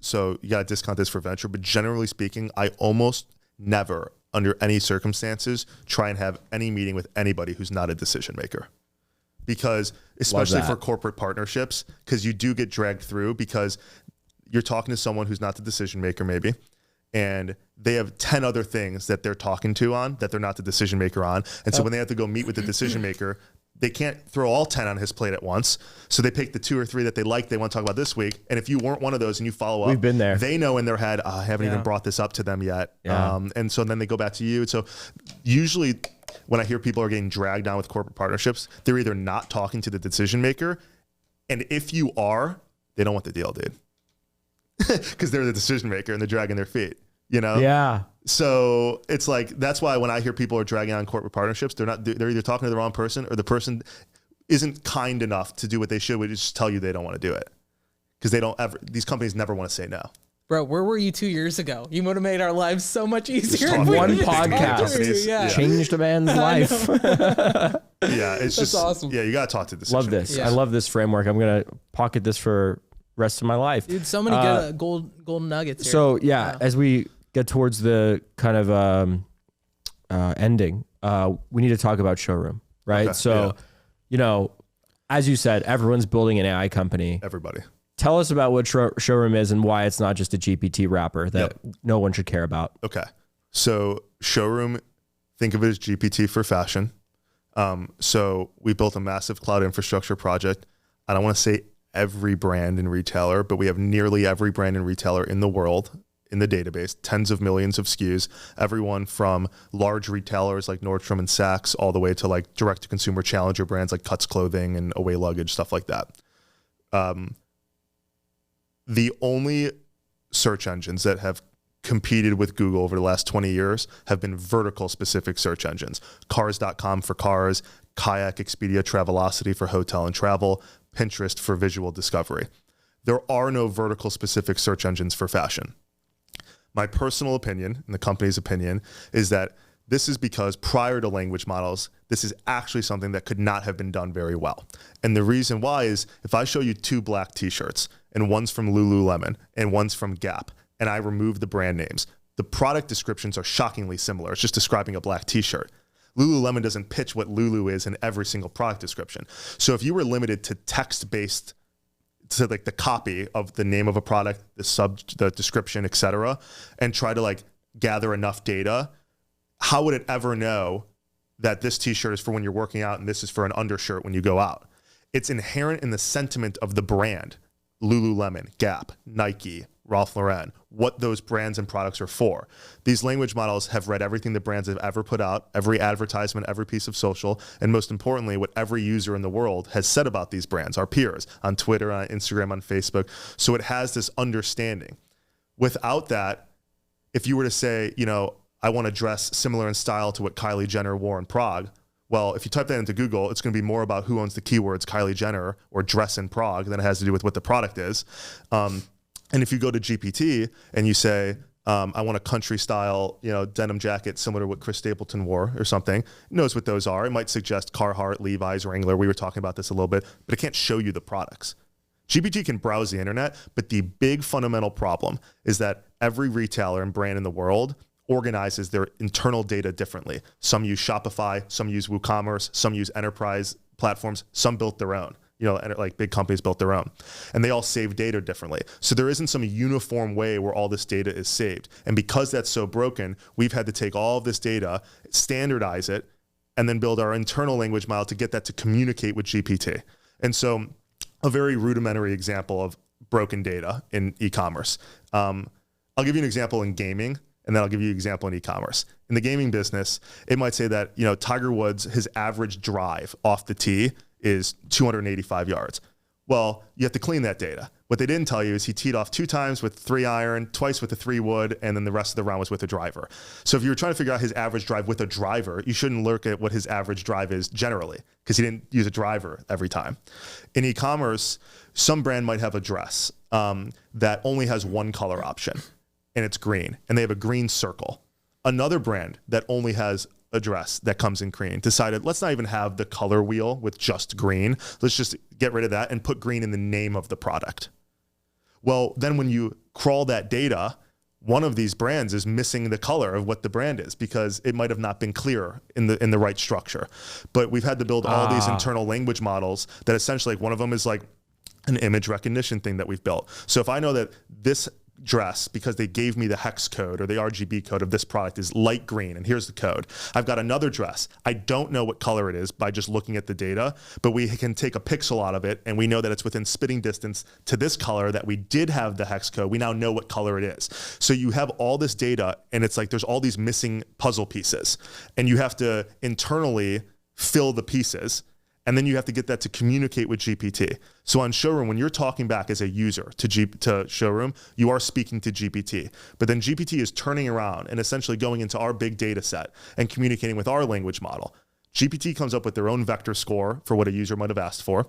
So you got to discount this for venture, but generally speaking, I almost never, under any circumstances, try and have any meeting with anybody who's not a decision maker. Because, especially for corporate partnerships, because you do get dragged through, because you're talking to someone who's not the decision maker maybe, and they have 10 other things that they're talking to on that they're not the decision maker on. And so when they have to go meet with the decision maker, they can't throw all 10 on his plate at once. So they pick the 2 or 3 that they like, they want to talk about this week. And if you weren't one of those and you follow up,
we've been there.
They know in their head, I haven't even brought this up to them yet. And so then they go back to you. So usually when I hear people are getting dragged down with corporate partnerships, they're either not talking to the decision maker. And if you are, they don't want the deal, dude. Because they're the decision maker and they're dragging their feet, you know?
Yeah.
So it's like, that's why when I hear people are dragging on corporate partnerships, they're either talking to the wrong person, or the person isn't kind enough to do what they should, which is just tell you they don't want to do it. Because these companies never want to say no.
Bro, where were you 2 years ago? You would have made our lives so much easier.
One podcast changed a man's life.
It's just awesome. Yeah, you got to talk to the
Love this. Yeah. I love this framework. I'm going to pocket this for rest of my life.
Dude, so many good golden nuggets here.
So as we get towards the kind of ending, we need to talk about Showroom, right? Okay, you know, as you said, everyone's building an AI company.
Everybody.
Tell us about what Showroom is and why it's not just a GPT wrapper that no one should care about.
Okay. So Showroom, think of it as GPT for fashion. So we built a massive cloud infrastructure project. I don't want to say every brand and retailer, but we have nearly every brand and retailer in the world in the database, tens of millions of SKUs, everyone from large retailers like Nordstrom and Saks all the way to like direct to consumer challenger brands like Cuts Clothing and Away Luggage, stuff like that. The only search engines that have competed with Google over the last 20 years have been vertical specific search engines. Cars.com for cars, Kayak, Expedia, Travelocity for hotel and travel, Pinterest for visual discovery. There are no vertical specific search engines for fashion. My personal opinion, and the company's opinion, is that this is because prior to language models, this is actually something that could not have been done very well. And the reason why is if I show you 2 black t-shirts, and one's from Lululemon and one's from Gap, and I remove the brand names, the product descriptions are shockingly similar. It's just describing a black t-shirt. Lululemon doesn't pitch what Lulu is in every single product description. So if you were limited to text-based, to like the copy of the name of a product, the description, etc., and try to like gather enough data, how would it ever know that this t-shirt is for when you're working out and this is for an undershirt when you go out? It's inherent in the sentiment of the brand, Lululemon, Gap, Nike, Ralph Lauren, what those brands and products are for. These language models have read everything the brands have ever put out, every advertisement, every piece of social, and most importantly, what every user in the world has said about these brands, our peers, on Twitter, on Instagram, on Facebook. So it has this understanding. Without that, if you were to say, you know, I want to dress similar in style to what Kylie Jenner wore in Prague, well, if you type that into Google, it's going to be more about who owns the keywords Kylie Jenner or dress in Prague than it has to do with what the product is. And if you go to GPT and you say, I want a country style, denim jacket similar to what Chris Stapleton wore or something. It knows what those are. It might suggest Carhartt, Levi's, Wrangler. We were talking about this a little bit, but it can't show you the products. GPT can browse the internet, but the big fundamental problem is that every retailer and brand in the world organizes their internal data differently. Some use Shopify, some use WooCommerce, some use enterprise platforms, some built their own. Like big companies built their own, and they all save data differently. So there isn't some uniform way where all this data is saved. And because that's so broken, we've had to take all of this data, standardize it, and then build our internal language model to get that to communicate with GPT. And so a very rudimentary example of broken data in e-commerce. I'll give you an example in gaming, and then I'll give you an example in e-commerce. In the gaming business, it might say that, Tiger Woods, his average drive off the tee is 285 yards. Well, you have to clean that data. What they didn't tell you is he teed off 2 times with 3 iron, twice with a 3 wood, and then the rest of the round was with a driver. So if you were trying to figure out his average drive with a driver, you shouldn't look at what his average drive is generally, because he didn't use a driver every time. In e-commerce, some brand might have a dress that only has one color option, and it's green, and they have a green circle. Another brand that only has a dress that comes in green decided, let's not even have the color wheel with just green. Let's just get rid of that and put green in the name of the product. Well, then when you crawl that data, one of these brands is missing the color of what the brand is because it might have not been clear in the right structure. But we've had to build all these internal language models that essentially, like, one of them is like an image recognition thing that we've built. So if I know that this dress, because they gave me the hex code or the RGB code of this product, is light green, and here's the code. I've got another dress. I don't know what color it is by just looking at the data, but we can take a pixel out of it, and we know that it's within spitting distance to this color that we did have the hex code. We now know what color it is. So you have all this data, and it's like there's all these missing puzzle pieces, and you have to internally fill the pieces. And then you have to get that to communicate with GPT. So on Showroom, when you're talking back as a user to Showroom, you are speaking to GPT. But then GPT is turning around and essentially going into our big data set and communicating with our language model. GPT comes up with their own vector score for what a user might have asked for.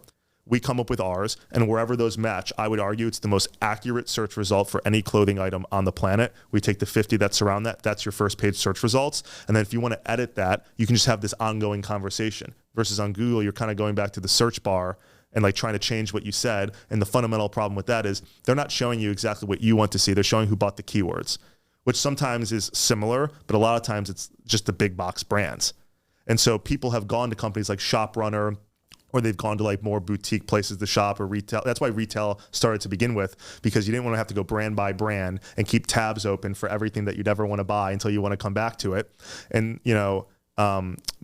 We come up with ours, and wherever those match, I would argue it's the most accurate search result for any clothing item on the planet. We take the 50 that surround that. That's your first page search results. And then if you want to edit that, you can just have this ongoing conversation. Versus on Google, you're kind of going back to the search bar and like trying to change what you said. And the fundamental problem with that is they're not showing you exactly what you want to see. They're showing who bought the keywords, which sometimes is similar, but a lot of times it's just the big box brands. And so people have gone to companies like ShopRunner, or they've gone to like more boutique places to shop or retail. That's why retail started to begin with, because you didn't want to have to go brand by brand and keep tabs open for everything that you'd ever want to buy until you want to come back to it. And,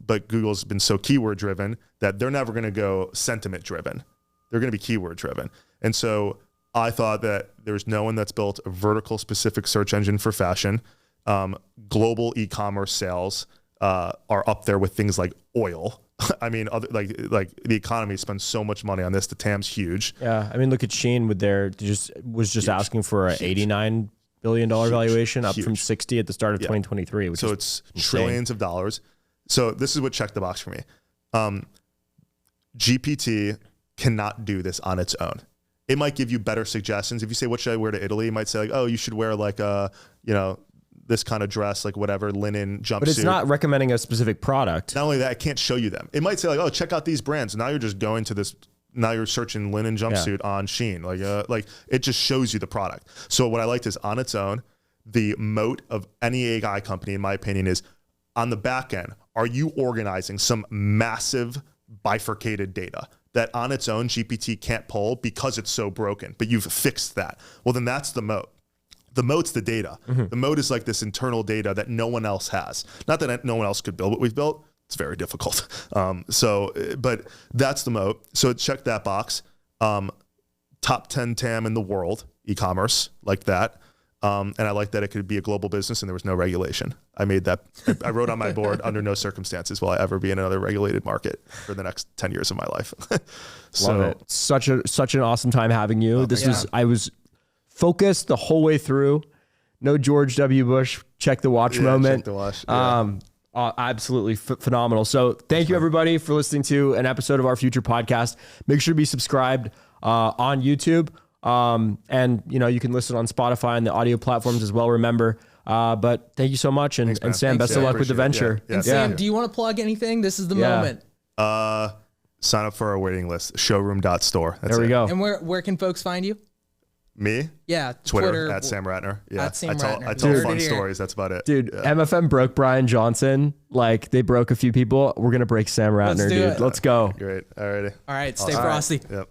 but Google's been so keyword driven that they're never going to go sentiment driven. They're going to be keyword driven. And so I thought that there's no one that's built a vertical specific search engine for fashion. Global e-commerce sales are up there with things like oil. I mean, like the economy spends so much money on this. The TAM's huge.
Yeah, I mean, look at Shein with their just huge. Asking for an $89 billion valuation, up from 60 at the start of 2023. Which
so it's insane. Trillions of dollars. So this is what checked the box for me. GPT cannot do this on its own. It might give you better suggestions. If you say, "What should I wear to Italy?" It might say, like, "Oh, you should wear like a this kind of dress, like whatever, linen jumpsuit."
But it's not recommending a specific product.
Not only that, it can't show you them. It might say like, "Oh, check out these brands." Now you're just going to this. Now you're searching linen jumpsuit on Shein. Like it just shows you the product. So what I liked is on its own, the moat of any AI company, in my opinion, is on the back end. Are you organizing some massive bifurcated data that on its own GPT can't pull because it's so broken? But you've fixed that. Well, then that's the moat. The moat's the data. Mm-hmm. The moat is like this internal data that no one else has. Not that no one else could build what we've built. It's very difficult. But that's the moat. So check that box. Top 10 TAM in the world, e-commerce, like that. And I like that it could be a global business and there was no regulation. I made that. I wrote on my board, under no circumstances will I ever be in another regulated market for the next 10 years of my life.
Love it. Such an awesome time having you. I was focused the whole way through. No George W. Bush. Check the watch moment.
Check the watch. Yeah.
Absolutely phenomenal. So thank you everybody for listening to an episode of our future podcast. Make sure to be subscribed on YouTube. And you can listen on Spotify and the audio platforms as well. Remember. But thank you so much, and Sam, best of luck with the venture.
And Sam, do you want to plug anything? This is the moment.
Sign up for our waiting list. Showroom.store.
There we go.
And where can folks find you?
Me?
Yeah.
Twitter at Sam Rattner. Yeah.
At Sam Rattner.
I tell fun stories. That's about it.
Dude, MFM broke Brian Johnson. Like, they broke a few people. We're going to break Sam Rattner, dude. Let's go.
Great. Alrighty.
All right. Stay frosty.
Yep.